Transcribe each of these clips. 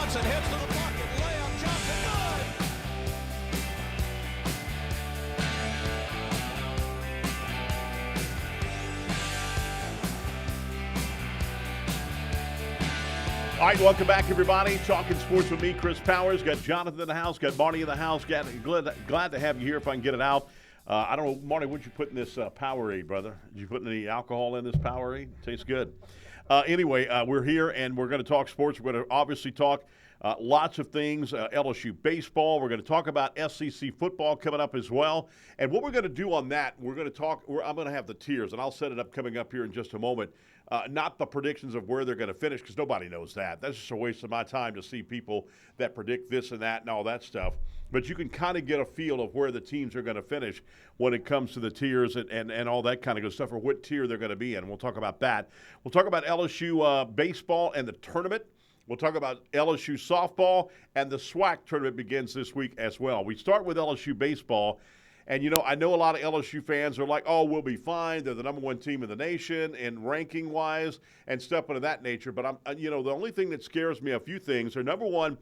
Johnson heads to the pocket. Layup. Johnson, good. All right, welcome back, everybody. Talking sports with me, Chris Powers. Got Jonathan in the house, got Marty in the house. Glad to have you here if I can get it out. I don't know, Marty, what'd you put in this Powerade, brother? Did you put any alcohol in this Powerade? Tastes good. Anyway, we're here, and we're going to talk sports. We're going to obviously talk lots of things, LSU baseball. We're going to talk about SEC football coming up as well. And what we're going to do on that, I'm going to have the tiers, and I'll set it up coming up here in just a moment. Not the predictions of where they're going to finish, because nobody knows that. That's just a waste of my time to see people that predict this and that and all that stuff. But you can kind of get a feel of where the teams are going to finish when it comes to the tiers and all that kind of good stuff, or what tier they're going to be in. We'll talk about that. We'll talk about LSU baseball and the tournament. We'll talk about LSU softball, and the SWAC tournament begins this week as well. We start with LSU baseball. And, you know, I know a lot of LSU fans are like, oh, we'll be fine. They're the number one team in the nation and ranking-wise and stuff of that nature. But, the only thing that scares me, a few things, are, number one,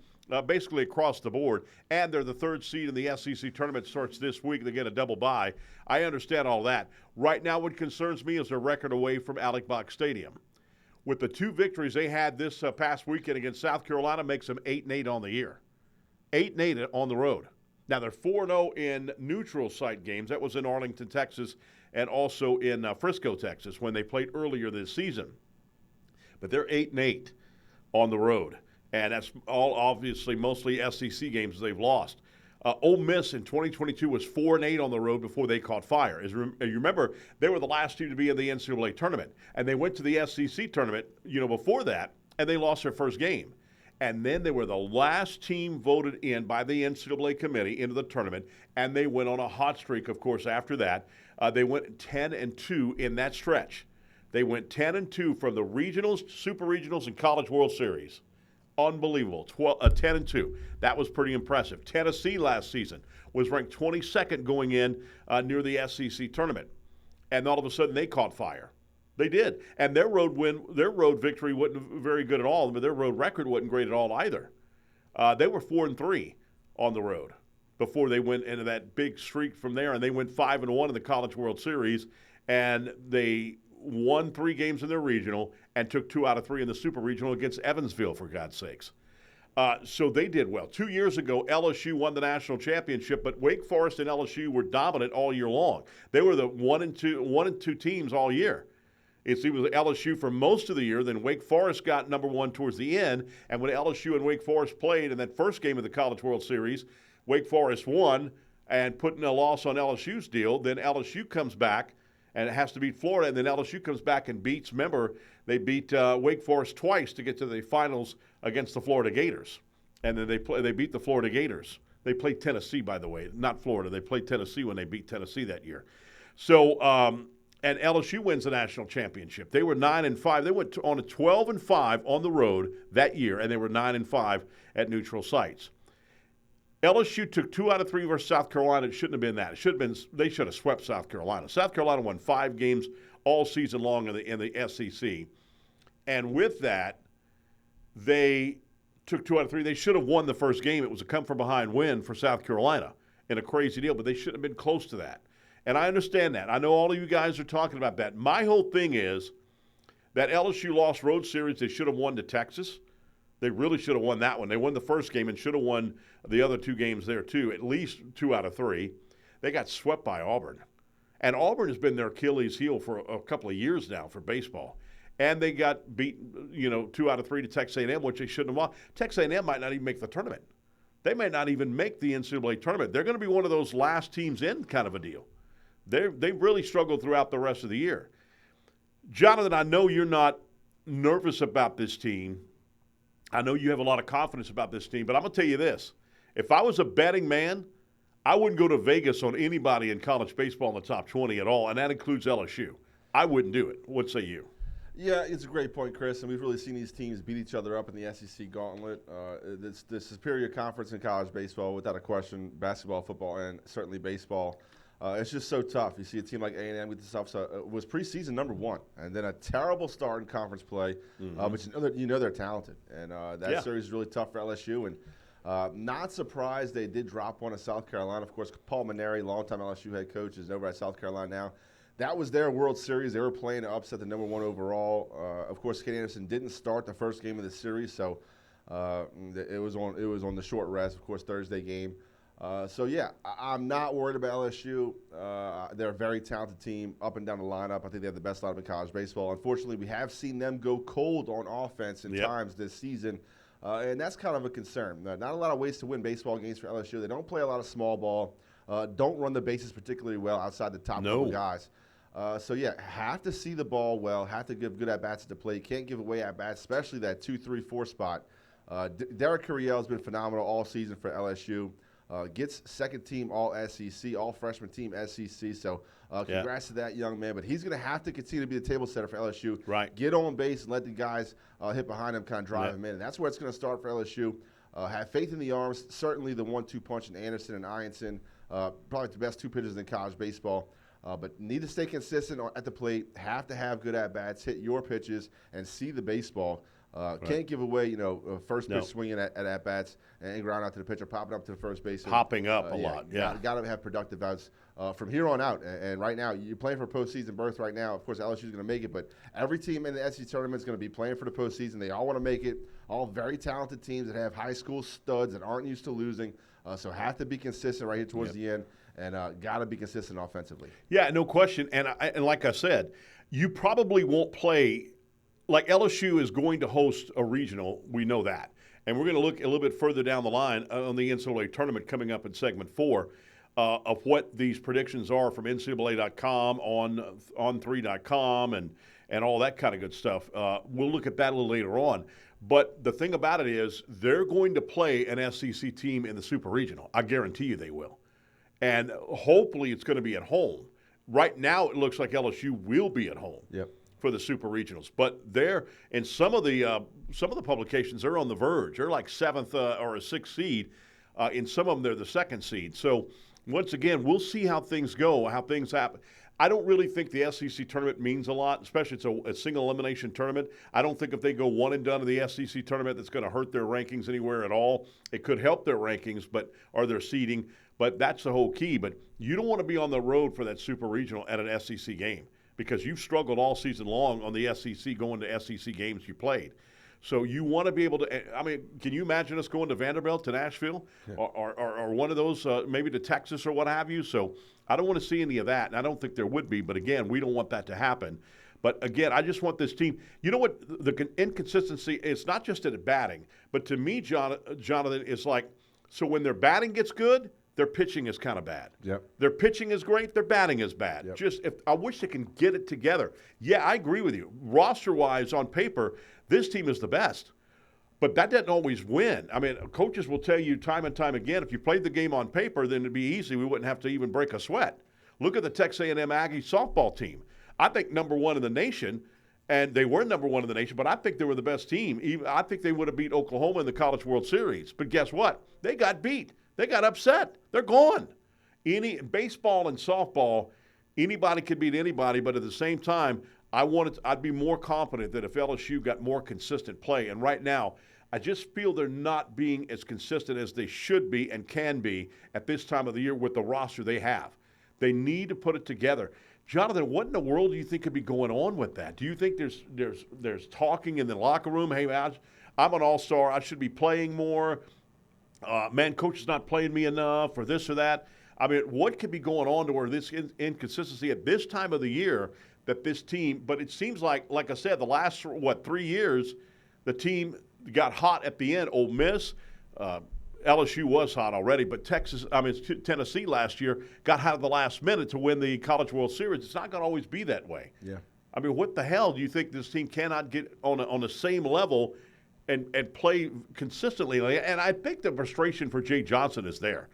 basically across the board, and they're the third seed in the SEC tournament. Starts this week. They get a double bye. I understand all that. Right now, what concerns me is their record away from Alex Box Stadium. With the two victories they had this past weekend against South Carolina, makes them 8-8 on the year. 8-8 on the road. Now, they're 4-0 in neutral site games. That was in Arlington, Texas, and also in Frisco, Texas, when they played earlier this season. But they're 8-8 on the road, and that's all obviously mostly SEC games they've lost. Ole Miss in 2022 was 4-8 on the road before they caught fire. As you remember, they were the last team to be in the NCAA tournament, and they went to the SEC tournament, before that, and they lost their first game. And then they were the last team voted in by the NCAA committee into the tournament, and they went on a hot streak, of course, after that. They went 10-2 in that stretch. They went 10-2 from the regionals, super regionals, and College World Series. Unbelievable. 10-2. That was pretty impressive. Tennessee last season was ranked 22nd going in near the SEC tournament. And all of a sudden they caught fire. They did. And their road victory wasn't very good at all, but their road record wasn't great at all either. They were 4-3 on the road before they went into that big streak from there, and they went 5-1 in the College World Series, and they won 3 games in their regional and took 2 out of 3 in the super regional against Evansville, for God's sakes. So they did well. 2 years ago, LSU won the national championship, but Wake Forest and LSU were dominant all year long. They were the 1 and 2 teams all year. It was LSU for most of the year. Then Wake Forest got number 1 towards the end. And when LSU and Wake Forest played in that first game of the College World Series, Wake Forest won and put in a loss on LSU's deal. Then LSU comes back, and it has to beat Florida. And then LSU comes back and beats, remember, they beat Wake Forest twice to get to the finals against the Florida Gators. And then they beat the Florida Gators. They played Tennessee, by the way, not Florida. They played Tennessee when they beat Tennessee that year. So, and LSU wins the national championship. They were 9-5. They went on a 12-5 on the road that year, and they were 9-5 at neutral sites. LSU took 2 out of 3 versus South Carolina. It shouldn't have been that. They should have swept South Carolina. South Carolina won 5 games all season long in the SEC, and with that, they took 2 out of 3. They should have won the first game. It was a come-from-behind win for South Carolina in a crazy deal, but they shouldn't have been close to that. And I understand that. I know all of you guys are talking about that. My whole thing is that LSU lost road series they should have won to Texas. They really should have won that one. They won the first game and should have won the other 2 games there too, at least 2 out of 3. They got swept by Auburn. And Auburn has been their Achilles heel for a couple of years now for baseball. And they got beat, 2 out of 3 to Texas A&M, which they shouldn't have won. Texas A&M might not even make the tournament. They may not even make the NCAA tournament. They're going to be one of those last teams in kind of a deal. They really struggled throughout the rest of the year. Jonathan, I know you're not nervous about this team. I know you have a lot of confidence about this team, but I'm going to tell you this. If I was a betting man, I wouldn't go to Vegas on anybody in college baseball in the top 20 at all, and that includes LSU. I wouldn't do it. What say you? Yeah, it's a great point, Chris, and we've really seen these teams beat each other up in the SEC gauntlet. It's the superior conference in college baseball, without a question, basketball, football, and certainly baseball. It's just so tough. You see a team like A&M with this stuff. So it was preseason #1, and then a terrible start in conference play. But you know they're talented, and that series is really tough for LSU. And not surprised they did drop one at South Carolina. Of course, Paul Maneri, longtime LSU head coach, is over at South Carolina now. That was their World Series. They were playing to upset the #1 overall. Of course, Kenny Anderson didn't start the first game of the series, so it was on the short rest. Of course, Thursday game. I'm not worried about LSU. They're a very talented team up and down the lineup. I think they have the best lineup in college baseball. Unfortunately, we have seen them go cold on offense in times this season, and that's kind of a concern. Not a lot of ways to win baseball games for LSU. They don't play a lot of small ball, don't run the bases particularly well outside the top couple guys. Have to see the ball well, have to give good at-bats at the plate. Can't give away at-bats, especially that 2, 3, 4 spot. Derek Curiel has been phenomenal all season for LSU. Gets second team all SEC, all freshman team SEC. So congrats to that young man. But he's going to have to continue to be the table setter for LSU. Right. Get on base and let the guys hit behind him, kind of drive him in. And that's where it's going to start for LSU. Have faith in the arms. Certainly the 1-2 punch in Anderson and Ianson. Probably the best 2 pitchers in college baseball. But need to stay consistent at the plate. Have to have good at-bats, hit your pitches, and see the baseball. Can't give away, first pitch swinging at bats and ground out to the pitcher, popping up to the first base. Hopping up a lot, Got to have productive outs from here on out. And right now, you're playing for postseason berth right now. Of course, LSU is going to make it, but every team in the SEC tournament is going to be playing for the postseason. They all want to make it. All very talented teams that have high school studs that aren't used to losing. So have to be consistent right here towards the end. And got to be consistent offensively. Yeah, no question. And like I said, you probably won't play like LSU is going to host a regional. We know that. And we're going to look a little bit further down the line on the NCAA tournament coming up in segment 4 of what these predictions are from NCAA.com, on3.com, and all that kind of good stuff. We'll look at that a little later on. But the thing about it is they're going to play an SEC team in the Super Regional. I guarantee you they will. And hopefully it's going to be at home. Right now it looks like LSU will be at home for the Super Regionals. But they're in some of the publications, they're on the verge. They're like 7th or a 6th seed. In some of them, they're the 2nd seed. So once again, we'll see how things go, how things happen. I don't really think the SEC tournament means a lot, especially it's a single elimination tournament. I don't think if they go one and done in the SEC tournament that's going to hurt their rankings anywhere at all. It could help their rankings, or their seeding. But that's the whole key. But you don't want to be on the road for that Super Regional at an SEC game because you've struggled all season long on the SEC going to SEC games you played. So you want to be able to – I mean, can you imagine us going to Vanderbilt, to Nashville, or one of those, maybe to Texas or what have you? So I don't want to see any of that, and I don't think there would be. But, again, we don't want that to happen. But, again, I just want this team – you know what? The inconsistency, it's not just at batting. But to me, Jonathan, it's like – so when their batting gets good – their pitching is kind of bad. Their pitching is great. Their batting is bad. I wish they can get it together. Yeah, I agree with you. Roster-wise, on paper, this team is the best. But that doesn't always win. I mean, coaches will tell you time and time again, if you played the game on paper, then it'd be easy. We wouldn't have to even break a sweat. Look at the Texas A&M Aggie softball team. I think #1 in the nation, and they were #1 in the nation, but I think they were the best team. I think they would have beat Oklahoma in the College World Series. But guess what? They got beat. They got upset. They're gone. Baseball and softball, anybody could beat anybody, but at the same time, I'd be more confident that if LSU got more consistent play. And right now, I just feel they're not being as consistent as they should be and can be at this time of the year with the roster they have. They need to put it together. Jonathan, what in the world do you think could be going on with that? Do you think there's talking in the locker room? Hey, man, I'm an all-star. I should be playing more. Coach is not playing me enough, or this or that. I mean, what could be going on to where this inconsistency at this time of the year that this team, but it seems like I said, the last, 3 years, the team got hot at the end. Ole Miss, LSU was hot already, but Tennessee last year got hot at the last minute to win the College World Series. It's not going to always be that way. Yeah. I mean, what the hell do you think this team cannot get on the same level and play consistently? And I think the frustration for Jay Johnson is there.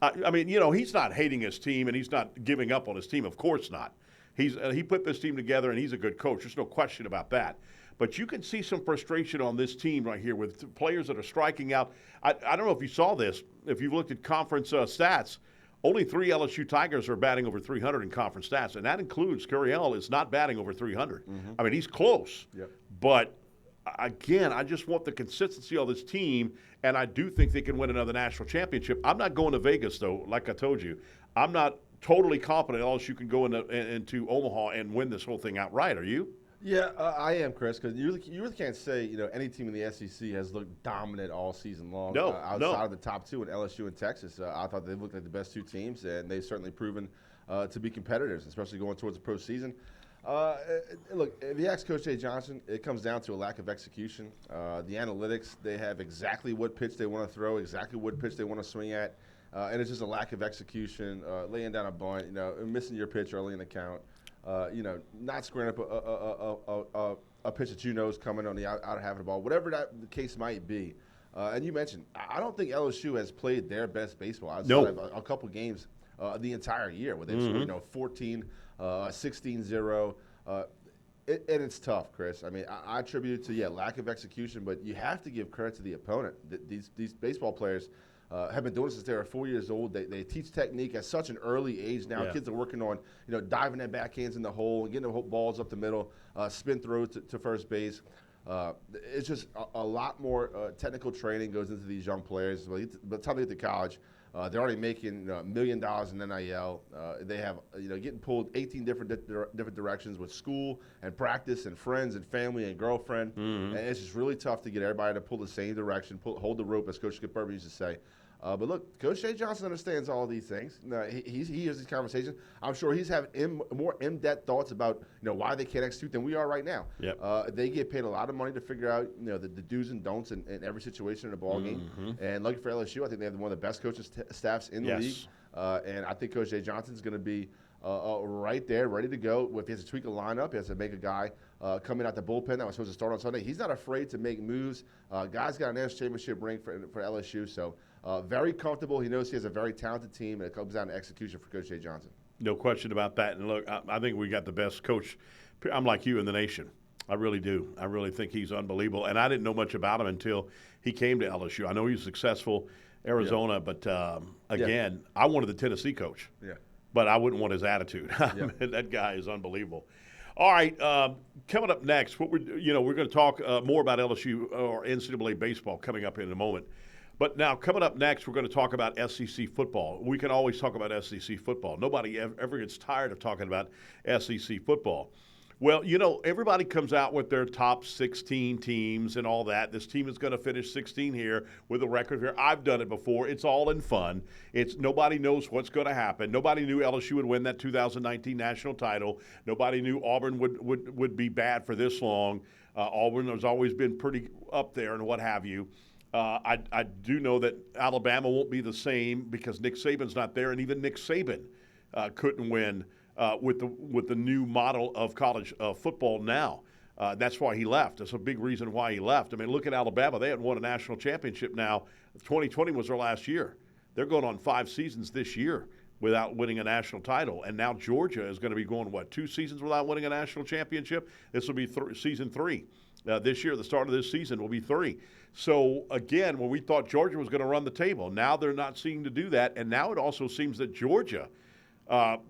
I mean, he's not hating his team and he's not giving up on his team. Of course not. He put this team together and he's a good coach. There's no question about that. But you can see some frustration on this team right here with players that are striking out. I don't know if you saw this. If you've looked at conference stats, Only 3 LSU Tigers are batting over 300 in conference stats, and that includes Curiel is not batting over 300. I mean, he's close. Yep. But, again, I just want the consistency of this team, and I do think they can win another national championship. I'm not going to Vegas, though, like I told you. I'm not totally confident LSU can go into Omaha and win this whole thing outright. Are you? Yeah, I am, Chris, because you really can't say any team in the SEC has looked dominant all season long. No, outside of the top two in LSU and Texas, I thought they looked like the best two teams, and they've certainly proven to be competitors, especially going towards the postseason. Look, if you ask Coach Jay Johnson, it comes down to a lack of execution. The analytics, they have exactly what pitch they want to throw, exactly what pitch they want to swing at, and it's just a lack of execution, laying down a bunt, missing your pitch early in the count. Not squaring up a pitch that is coming on the out of half of the ball, whatever the case might be. And you mentioned, I don't think LSU has played their best baseball outside of a couple games the entire year, where they've scored 14, 16-0. And it's tough, Chris. I mean, I attribute it to lack of execution, but you have to give credit to the opponent. These baseball players have been doing this since they were 4 years old. They teach technique at such an early age now. Kids are working on, diving their backhands in the hole and getting the balls up the middle, spin throws to first base. It's just a lot more technical training goes into these young players. By the time they get to college, they're already making $1 million in NIL. They have, getting pulled 18 different directions with school and practice and friends and family and girlfriend. And it's just really tough to get everybody to pull the same direction, hold the rope, as Coach Skip Burby used to say. But look, Coach Jay Johnson understands all these things. He hears these conversations. I'm sure he's having more in-depth thoughts about why they can't execute than we are right now. Yep. They get paid a lot of money to figure out the do's and don'ts in every situation in a ball game. And lucky for LSU, I think they have one of the best coaching staffs in the league. And I think Coach Jay Johnson's going to be right there, ready to go. If he has to tweak a lineup, he has to make a guy coming out the bullpen that was supposed to start on Sunday. He's not afraid to make moves. Guy's got a national championship ring for LSU, so very comfortable. He knows he has a very talented team, and it comes down to execution for Coach Jay Johnson. No question about that. And look, I think we got the best coach. I'm like you, in the nation. I really do. I really think he's unbelievable. And I didn't know much about him until he came to LSU. I know he was successful Arizona, but again, I wanted the Tennessee coach. But I wouldn't want his attitude. That guy is unbelievable. All right, coming up next, we're going to talk more about LSU or NCAA baseball coming up in a moment. But now, coming up next, we're going to talk about SEC football. We can always talk about SEC football. Nobody ever gets tired of talking about SEC football. Well, everybody comes out with their top 16 teams and all that. This team is going to finish 16 here with a record here. I've done it before. It's all in fun. Nobody knows what's going to happen. Nobody knew LSU would win that 2019 national title. Nobody knew Auburn would be bad for this long. Auburn has always been pretty up there and what have you. I do know that Alabama won't be the same because Nick Saban's not there, and even Nick Saban couldn't win with the new model of college football now. That's why he left. That's a big reason why he left. I mean, look at Alabama. They hadn't won a national championship now. 2020 was their last year. They're going on 5 seasons this year without winning a national title. And now Georgia is going to be going, 2 seasons without winning a national championship? This will be season 3. This year, the start of this season will be 3. So, again, when we thought Georgia was going to run the table, now they're not seeming to do that. And now it also seems that Georgia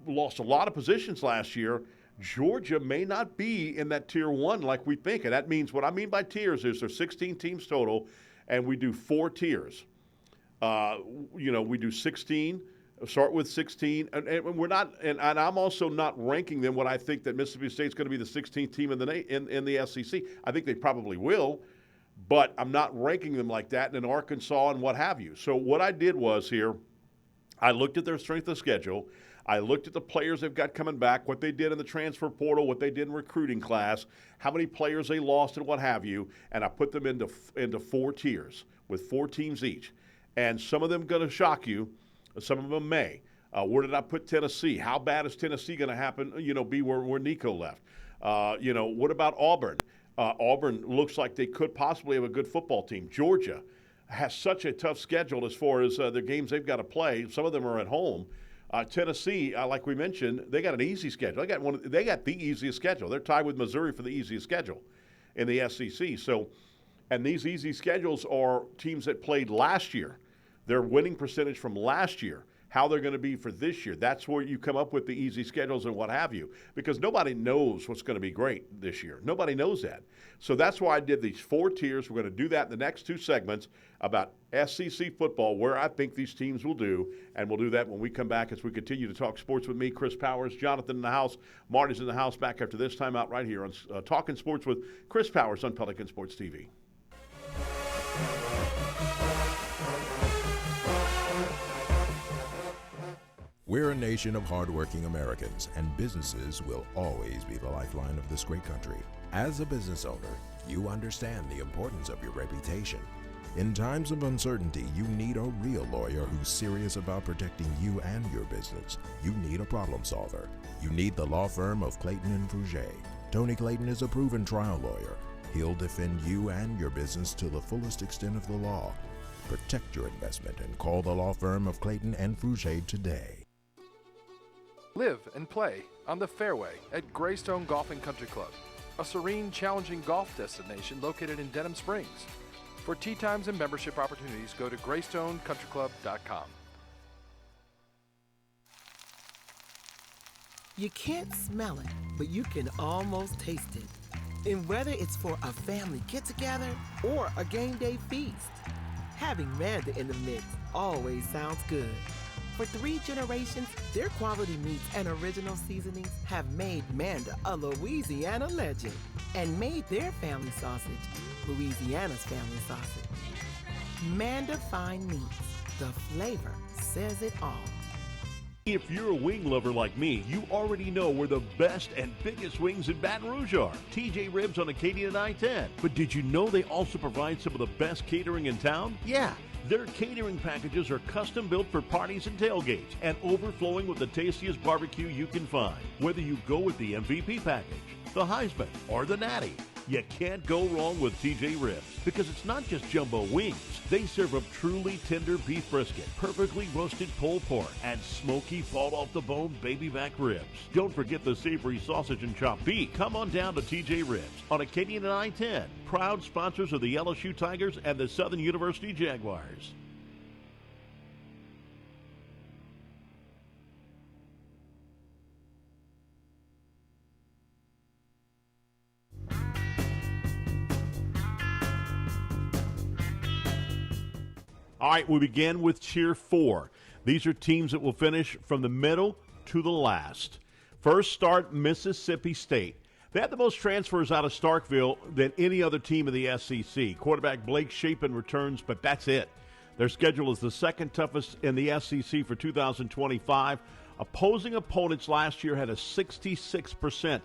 lost a lot of positions last year. Georgia may not be in that tier 1 like we think. And that means, what I mean by tiers is there's 16 teams total, and we do 4 tiers. We do 16. Start with 16, and we're not, and I'm also not ranking them what I think that Mississippi State's going to be the 16th team in the SEC. I think they probably will, but I'm not ranking them like that, and in Arkansas and what have you. So what I did was here, I looked at their strength of schedule. I looked at the players they've got coming back, what they did in the transfer portal, what they did in recruiting class, how many players they lost and what have you, and I put them into 4 tiers with 4 teams each. And some of them going to shock you. Some of them may. Where did I put Tennessee? How bad is Tennessee going to happen, be where Nico left? What about Auburn? Auburn looks like they could possibly have a good football team. Georgia has such a tough schedule as far as the games they've got to play. Some of them are at home. Tennessee, like we mentioned, they got an easy schedule. They got the easiest schedule. They're tied with Missouri for the easiest schedule in the SEC. So, and these easy schedules are teams that played last year. Their winning percentage from last year how they're going to be for this year. That's where you come up with the easy schedules and what have you, because nobody knows what's going to be great this year. Nobody knows that. So that's why I did these 4 tiers. We're going to do that in the next 2 segments about SEC football, where I think these teams will do, and we'll do that when we come back as we continue to talk sports with me, Chris Powers, Jonathan in the house, Marty's in the house, back after this time out right here on Talking Sports with Chris Powers on Pelican Sports TV. We're a nation of hardworking Americans, and businesses will always be the lifeline of this great country. As a business owner, you understand the importance of your reputation. In times of uncertainty, you need a real lawyer who's serious about protecting you and your business. You need a problem solver. You need the law firm of Clayton and Fouget. Tony Clayton is a proven trial lawyer. He'll defend you and your business to the fullest extent of the law. Protect your investment and call the law firm of Clayton and Fouget today. Live and play on the fairway at Greystone Golf and Country Club, a serene, challenging golf destination located in Denham Springs. For tee times and membership opportunities, go to GreystoneCountryClub.com. You can't smell it, but you can almost taste it. And whether it's for a family get-together or a game day feast, having Manda in the mix always sounds good. For 3 generations, their quality meats and original seasonings have made Manda a Louisiana legend and made their family sausage Louisiana's family sausage. Manda Fine Meats, the flavor says it all. If you're a wing lover like me, you already know where the best and biggest wings in Baton Rouge are. TJ Ribs on Acadia and I-10. But did you know they also provide some of the best catering in town? Yeah. Their catering packages are custom built for parties and tailgates and overflowing with the tastiest barbecue you can find. Whether you go with the MVP package, the Heisman, or the Natty, you can't go wrong with TJ Ribs, because it's not just jumbo wings. They serve up truly tender beef brisket, perfectly roasted pulled pork, and smoky fall-off-the-bone baby back ribs. Don't forget the savory sausage and chopped beef. Come on down to TJ Ribs on Acadian and I-10, proud sponsors of the LSU Tigers and the Southern University Jaguars. All right, we begin with Tier 4. These are teams that will finish from the middle to the last. First start Mississippi State. They had the most transfers out of Starkville than any other team in the SEC. Quarterback Blake Shapen returns, but that's it. Their schedule is the second toughest in the SEC for 2025. Opposing opponents last year had a 66%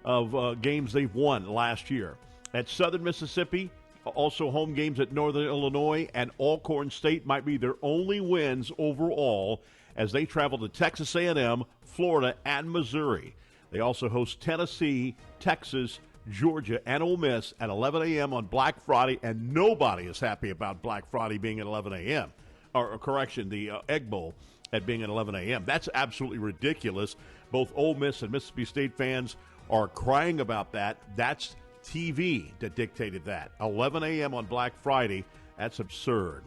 of games they've won last year. At Southern Mississippi, also home games at Northern Illinois and Alcorn State might be their only wins overall as they travel to Texas A&M, Florida, and Missouri. They also host Tennessee, Texas, Georgia, and Ole Miss at 11 a.m. on Black Friday, and nobody is happy about Black Friday being at 11 a.m. Or correction, the Egg Bowl at being at 11 a.m. That's absolutely ridiculous. Both Ole Miss and Mississippi State fans are crying about that. That's TV that dictated that. 11 a.m. on Black Friday, that's absurd.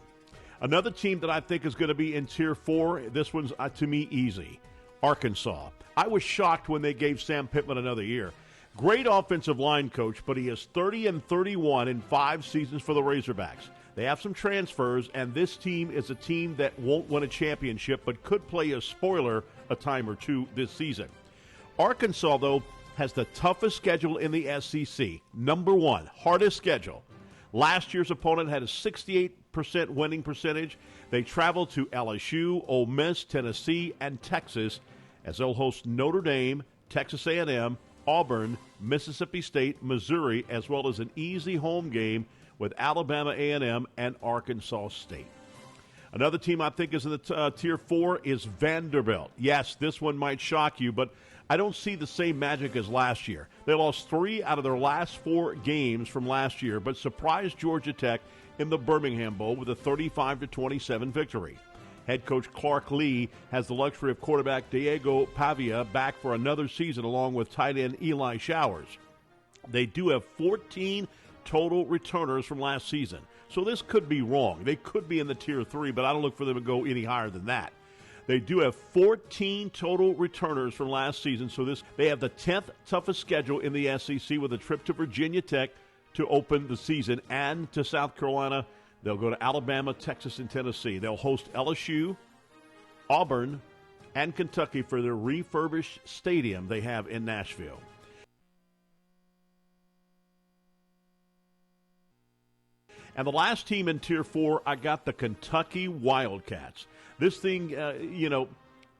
Another team that I think is going to be in Tier 4, this one's, to me, easy, Arkansas. I was shocked when they gave Sam Pittman another year. Great offensive line coach, but he is 30-31 in 5 seasons for the Razorbacks. They have some transfers, and this team is a team that won't win a championship but could play a spoiler a time or two this season. Arkansas, though, has the toughest schedule in the SEC. Number 1, hardest schedule. Last year's opponent had a 68% winning percentage. They travel to LSU, Ole Miss, Tennessee, and Texas, as they'll host Notre Dame, Texas A&M, Auburn, Mississippi State, Missouri, as well as an easy home game with Alabama A&M and Arkansas State. Another team I think is in the Tier 4 is Vanderbilt. Yes, this one might shock you, but I don't see the same magic as last year. They lost 3 out of their last 4 games from last year, but surprised Georgia Tech in the Birmingham Bowl with a 35-27 victory. Head coach Clark Lee has the luxury of quarterback Diego Pavia back for another season along with tight end Eli Showers. They do have 14 total returners from last season, so this could be wrong. They could be in the Tier 3, but I don't look for them to go any higher than that. They do have 14 total returners from last season, so they have the 10th toughest schedule in the SEC with a trip to Virginia Tech to open the season and to South Carolina. They'll go to Alabama, Texas, and Tennessee. They'll host LSU, Auburn, and Kentucky for their refurbished stadium they have in Nashville. And the last team in Tier 4, I got the Kentucky Wildcats. This thing,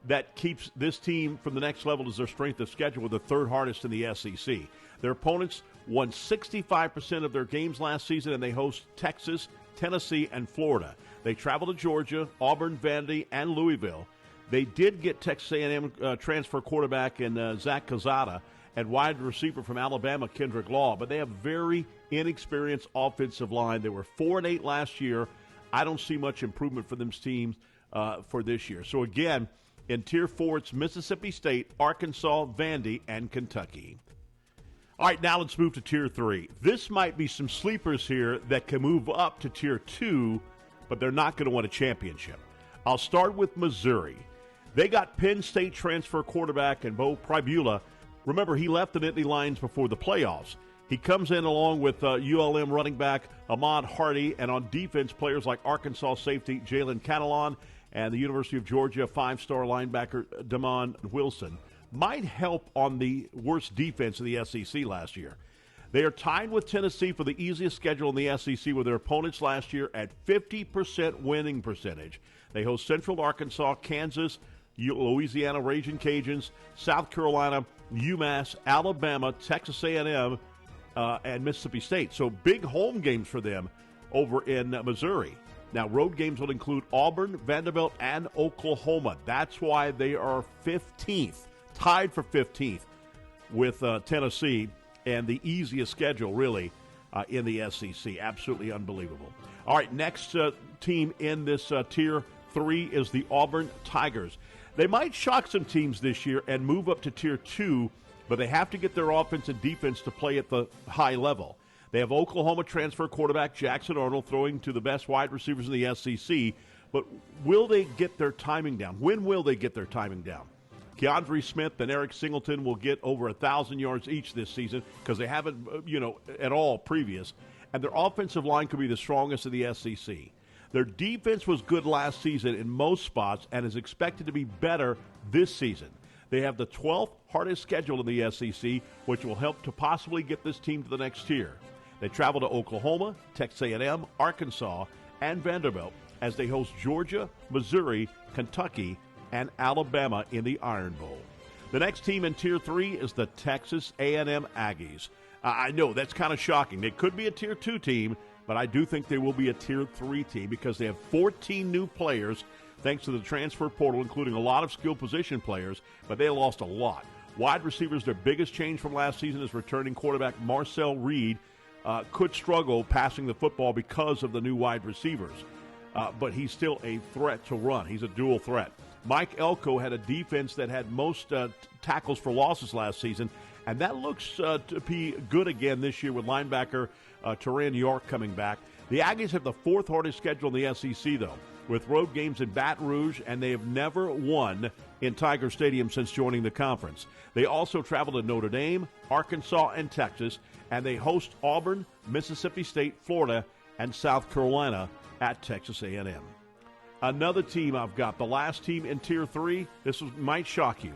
that keeps this team from the next level is their strength of schedule with the third hardest in the SEC. Their opponents won 65% of their games last season, and they host Texas, Tennessee, and Florida. They travel to Georgia, Auburn, Vandy, and Louisville. They did get Texas A&M transfer quarterback in Zach Calzada and wide receiver from Alabama, Kendrick Law, but they have very inexperienced offensive line. They were 4-8 last year. I don't see much improvement for them teams for this year. So again, in Tier 4, it's Mississippi State, Arkansas, Vandy, and Kentucky. All right, now let's move to Tier 3. This might be some sleepers here that can move up to Tier 2, but they're not going to win a championship. I'll start with Missouri. They got Penn State transfer quarterback and Bo Pribula. Remember, he left the Nittany Lions before the playoffs. He comes in along with ULM running back Ahmad Hardy, and on defense, players like Arkansas safety Jalen Catalon and the University of Georgia five-star linebacker Damon Wilson. Might help on the worst defense in the SEC last year. They are tied with Tennessee for the easiest schedule in the SEC with their opponents last year at 50% winning percentage. They host Central Arkansas, Kansas, Louisiana Raging Cajuns, South Carolina, UMass, Alabama, Texas A&M, and Mississippi State. So big home games for them over in Missouri. Now, road games will include Auburn, Vanderbilt, and Oklahoma. That's why they are 15th, tied for 15th with Tennessee, and the easiest schedule, really, in the SEC. Absolutely unbelievable. All right, next team in this Tier 3 is the Auburn Tigers. They might shock some teams this year and move up to Tier 2, but they have to get their offense and defense to play at the high level. They have Oklahoma transfer quarterback Jackson Arnold throwing to the best wide receivers in the SEC, but will they get their timing down? When will they get their timing down? Keandre Smith and Eric Singleton will get over 1,000 yards each this season because they haven't, at all previous. And their offensive line could be the strongest in the SEC. Their defense was good last season in most spots and is expected to be better this season. They have the 12th hardest schedule in the SEC, which will help to possibly get this team to the next tier. They travel to Oklahoma, Texas A&M, Arkansas, and Vanderbilt as they host Georgia, Missouri, Kentucky, and Alabama in the Iron Bowl. The next team in Tier 3 is the Texas A&M Aggies. I know that's kind of shocking. They could be a Tier 2 team, but I do think they will be a Tier 3 team because they have 14 new players thanks to the transfer portal, including a lot of skilled position players, but they lost a lot. Wide receivers, their biggest change from last season is returning quarterback Marcel Reed. Could struggle passing the football because of the new wide receivers, but he's still a threat to run. He's a dual threat. Mike Elko had a defense that had most tackles for losses last season, and that looks to be good again this year with linebacker Teran York coming back. The Aggies have the 4th hardest schedule in the SEC, though, with road games in Baton Rouge, and they have never won in Tiger Stadium since joining the conference. They also travel to Notre Dame, Arkansas, and Texas, and they host Auburn, Mississippi State, Florida, and South Carolina at Texas A&M. Another team I've got, the last team in Tier 3, might shock you,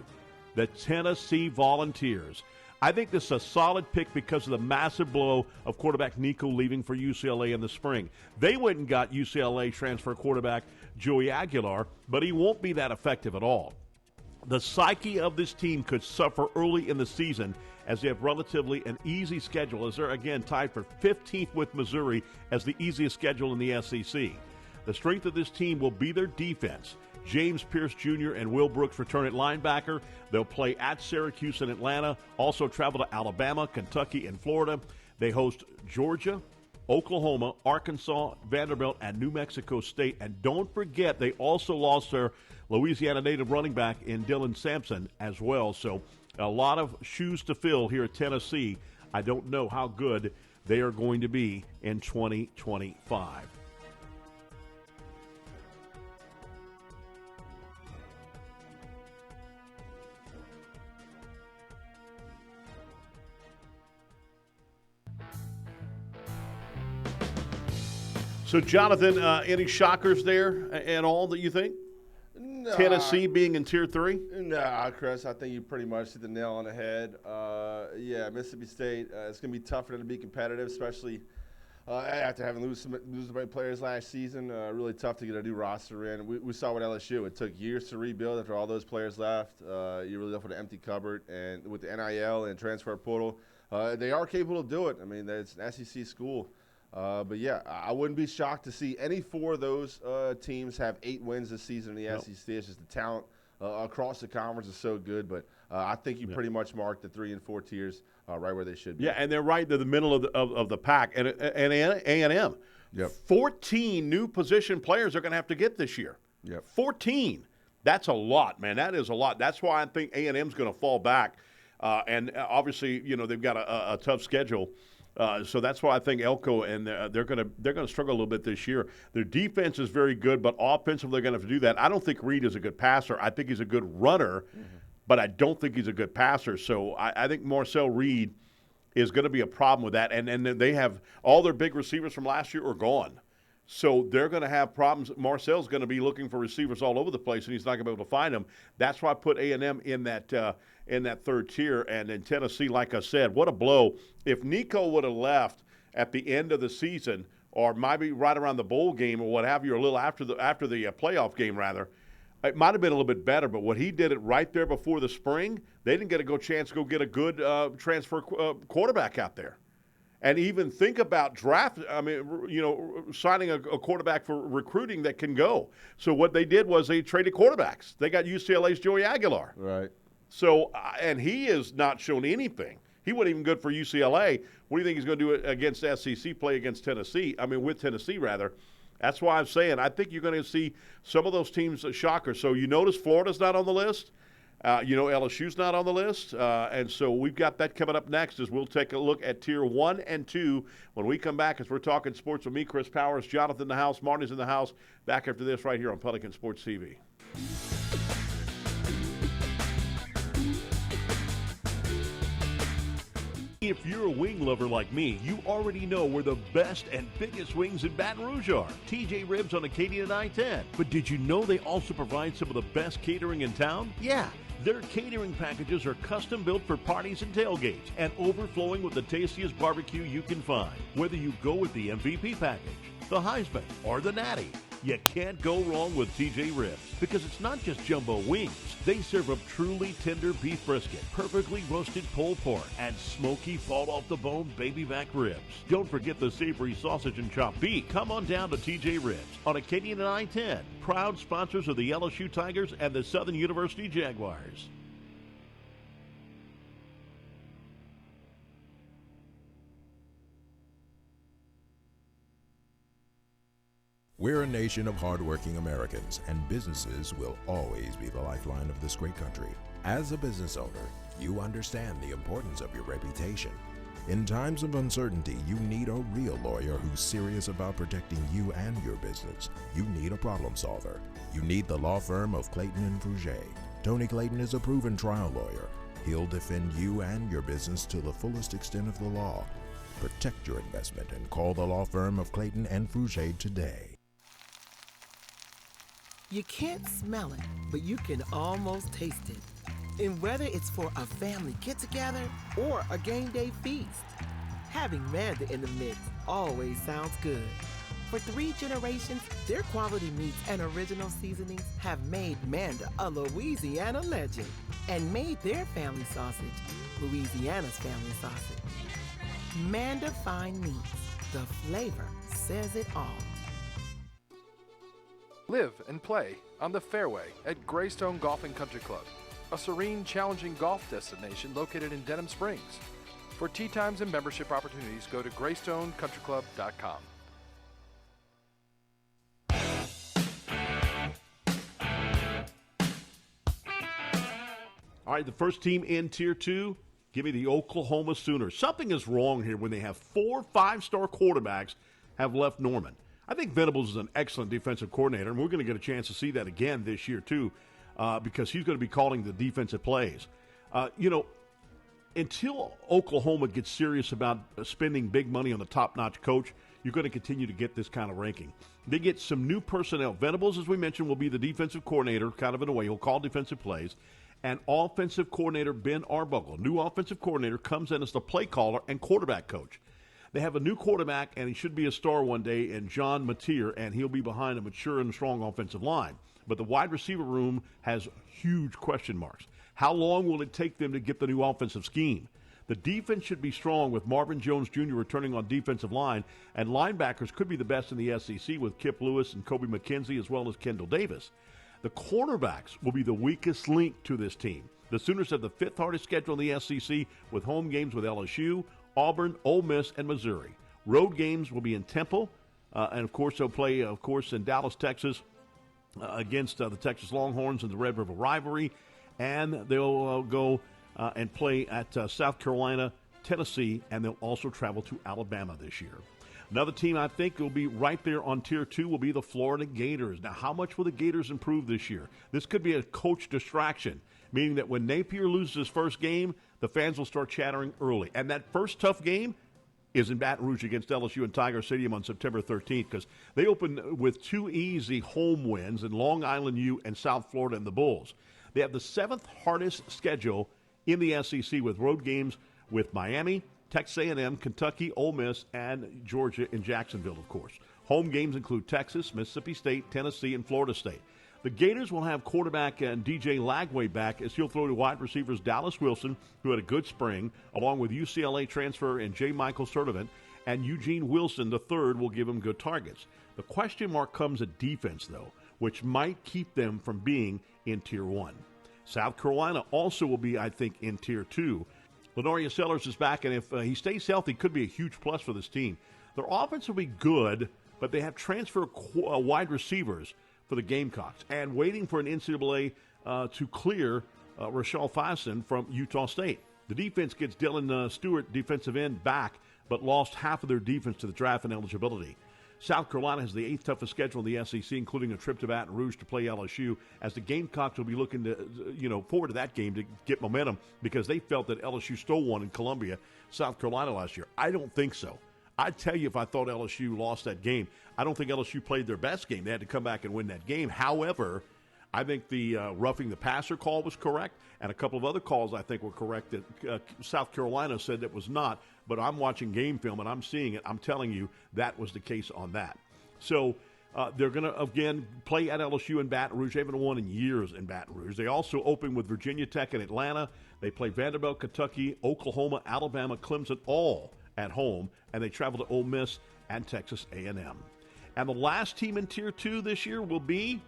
the Tennessee Volunteers. I think this is a solid pick because of the massive blow of quarterback Nico leaving for UCLA in the spring. They went and got UCLA transfer quarterback Joey Aguilar, but he won't be that effective at all. The psyche of this team could suffer early in the season as they have relatively an easy schedule, as they're, again, tied for 15th with Missouri as the easiest schedule in the SEC. The strength of this team will be their defense. James Pierce Jr. and Will Brooks return at linebacker. They'll play at Syracuse and Atlanta, also travel to Alabama, Kentucky, and Florida. They host Georgia, Oklahoma, Arkansas, Vanderbilt, and New Mexico State. And don't forget, they also lost their Louisiana native running back in Dylan Sampson as well. So a lot of shoes to fill here at Tennessee. I don't know how good they are going to be in 2025. So, Jonathan, any shockers there at all that you think? Nah, Tennessee being in Tier 3? Nah, Chris, I think you pretty much hit the nail on the head. Yeah, Mississippi State, it's going to be tough for them to be competitive, especially after having lose so many players last season. Really tough to get a new roster in. We saw with LSU. It took years to rebuild after all those players left. You're really left with an empty cupboard. And with the NIL and transfer portal, they are capable of doing it. I mean, it's an SEC school. But, yeah, I wouldn't be shocked to see any four of those teams have 8 wins this season in the SEC. It's just the talent across the conference is so good. But I think you pretty much marked the 3 and 4 tiers right where they should be. Yeah, and they're right in the middle of the pack. And A&M, 14 new position players they're going to have to get this year. 14. That's a lot, man. That is a lot. That's why I think A&M's going to fall back. And obviously, you know, they've got a tough schedule. So that's why I think Elko and they're going to struggle a little bit this year. Their defense is very good, but offensively they're going to have to do that. I don't think Reed is a good passer. I think he's a good runner, but I don't think he's a good passer. So I think Marcel Reed is going to be a problem with that. And then they have all their big receivers from last year are gone. So they're going to have problems. Marcel's going to be looking for receivers all over the place, and he's not going to be able to find them. That's why I put A&M in that third tier. And in Tennessee, like I said, what a blow. If Nico would have left at the end of the season, or maybe right around the bowl game or what have you, or a little after the playoff game rather, it might have been a little bit better. But what he did it right there before the spring, they didn't get a chance to go get a good transfer quarterback out there. And even think about signing a quarterback for recruiting that can go. So what they did was they traded quarterbacks. They got UCLA's Joey Aguilar. Right. So, and he has not shown anything. He wasn't even good for UCLA. What do you think he's going to do against SEC play against Tennessee? I mean, with Tennessee, rather. That's why I'm saying I think you're going to see some of those teams a shocker. So you notice Florida's not on the list. LSU's not on the list. And so we've got that coming up next as we'll take a look at Tier 1 and 2 when we come back as we're talking sports with me, Chris Powers, Jonathan in the house, Marty's in the house. Back after this right here on Pelican Sports TV. If you're a wing lover like me, you already know where the best and biggest wings in Baton Rouge are. TJ Ribs on Acadian and I-10. But did you know they also provide some of the best catering in town? Yeah. Their catering packages are custom built for parties and tailgates and overflowing with the tastiest barbecue you can find. Whether you go with the MVP package, the Heisman, or the Natty, you can't go wrong with TJ Ribs because it's not just jumbo wings. They serve up truly tender beef brisket, perfectly roasted pulled pork, and smoky fall-off-the-bone baby back ribs. Don't forget the savory sausage and chopped beef. Come on down to TJ Ribs on Acadian and I-10, proud sponsors of the LSU Tigers and the Southern University Jaguars. We're a nation of hardworking Americans, and businesses will always be the lifeline of this great country. As a business owner, you understand the importance of your reputation. In times of uncertainty, you need a real lawyer who's serious about protecting you and your business. You need a problem solver. You need the law firm of Clayton and Fouger. Tony Clayton is a proven trial lawyer. He'll defend you and your business to the fullest extent of the law. Protect your investment and call the law firm of Clayton and Fouger today. You can't smell it, but you can almost taste it. And whether it's for a family get-together or a game day feast, having Manda in the mix always sounds good. For 3 generations, their quality meats and original seasonings have made Manda a Louisiana legend and made their family sausage Louisiana's family sausage. Manda Fine Meats, the flavor says it all. Live and play on the fairway at Greystone Golf and Country Club, a serene, challenging golf destination located in Denham Springs. For tee times and membership opportunities, go to GreystonecountryClub.com. All right, the first team in Tier 2, give me the Oklahoma Sooners. Something is wrong here when they have 4 5-star quarterbacks have left Norman. I think Venables is an excellent defensive coordinator, and we're going to get a chance to see that again this year, too, because he's going to be calling the defensive plays. Until Oklahoma gets serious about spending big money on the top-notch coach, you're going to continue to get this kind of ranking. They get some new personnel. Venables, as we mentioned, will be the defensive coordinator, kind of in a way. He'll call defensive plays. And offensive coordinator Ben Arbuckle, new offensive coordinator, comes in as the play caller and quarterback coach. They have a new quarterback, and he should be a star one day, in John Mateer, and he'll be behind a mature and strong offensive line. But the wide receiver room has huge question marks. How long will it take them to get the new offensive scheme? The defense should be strong with Marvin Jones Jr. returning on defensive line, and linebackers could be the best in the SEC with Kip Lewis and Kobe McKenzie as well as Kendall Davis. The cornerbacks will be the weakest link to this team. The Sooners have the fifth hardest schedule in the SEC with home games with LSU, Auburn, Ole Miss, and Missouri. Road games will be in Temple, and of course they'll play, in Dallas, Texas, against the Texas Longhorns in the Red River rivalry, and they'll go and play at South Carolina, Tennessee, and they'll also travel to Alabama this year. Another team I think will be right there on Tier 2 will be the Florida Gators. Now, how much will the Gators improve this year? This could be a coach distraction, meaning that when Napier loses his first game, the fans will start chattering early. And that first tough game is in Baton Rouge against LSU and Tiger Stadium on September 13th, because they open with two easy home wins in Long Island U and South Florida and the Bulls. They have the seventh hardest schedule in the SEC with road games with Miami, Texas A&M, Kentucky, Ole Miss, and Georgia in Jacksonville, of course. Home games include Texas, Mississippi State, Tennessee, and Florida State. The Gators will have quarterback and DJ Lagway back as he'll throw to wide receivers Dallas Wilson, who had a good spring, along with UCLA transfer and J. Michael Sturdivant, and Eugene Wilson III will give him good targets. The question mark comes at defense, though, which might keep them from being in Tier 1. South Carolina also will be, I think, in Tier 2. Lenoria Sellers is back, and if he stays healthy, could be a huge plus for this team. Their offense will be good, but they have transfer wide receivers for the Gamecocks and waiting for an NCAA to clear Rashall Faison from Utah State. The defense gets Dylan Stewart, defensive end, back, but lost half of their defense to the draft and eligibility. South Carolina has the eighth toughest schedule in the SEC, including a trip to Baton Rouge to play LSU, as the Gamecocks will be looking to, forward to that game to get momentum because they felt that LSU stole one in Columbia, South Carolina last year. I don't think so. I'd tell you if I thought LSU lost that game. I don't think LSU played their best game. They had to come back and win that game. However, I think the roughing the passer call was correct, and a couple of other calls I think were correct that South Carolina said that was not. But I'm watching game film, and I'm seeing it. I'm telling you that was the case on that. So they're going to, again, play at LSU in Baton Rouge. They haven't won in years in Baton Rouge. They also open with Virginia Tech and Atlanta. They play Vanderbilt, Kentucky, Oklahoma, Alabama, Clemson, all at home, and they travel to Ole Miss and Texas A&M. And the last team in Tier 2 this year will be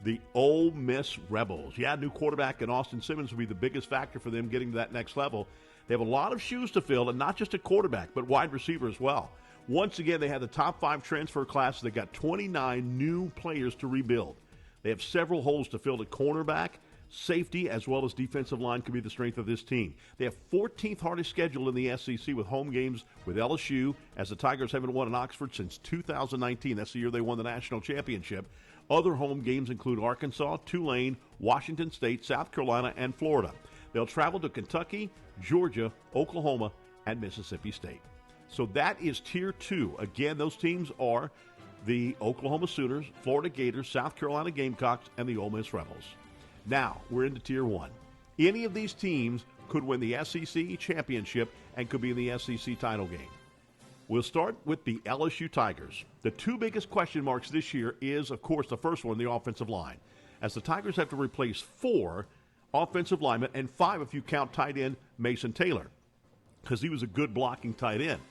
the Ole Miss Rebels. Yeah, new quarterback and Austin Simmons will be the biggest factor for them getting to that next level. They have a lot of shoes to fill, and not just a quarterback, but wide receiver as well. Once again, they have the top 5 transfer class. They got 29 new players to rebuild. They have several holes to fill at cornerback, safety, as well as defensive line could be the strength of this team. They have 14th hardest schedule in the SEC with home games with LSU, as the Tigers haven't won in Oxford since 2019. That's the year they won the national championship. Other home games include Arkansas, Tulane, Washington State, South Carolina, and Florida. They'll travel to Kentucky, Georgia, Oklahoma, and Mississippi State. So that is Tier 2. Again, those teams are the Oklahoma Sooners, Florida Gators, South Carolina Gamecocks, and the Ole Miss Rebels. Now, we're into Tier 1. Any of these teams could win the SEC championship and could be in the SEC title game. We'll start with the LSU Tigers. The two biggest question marks this year is, of course, the first one, the offensive line, as the Tigers have to replace 4 offensive linemen and 5 if you count tight end Mason Taylor, because he was a good blocking tight end.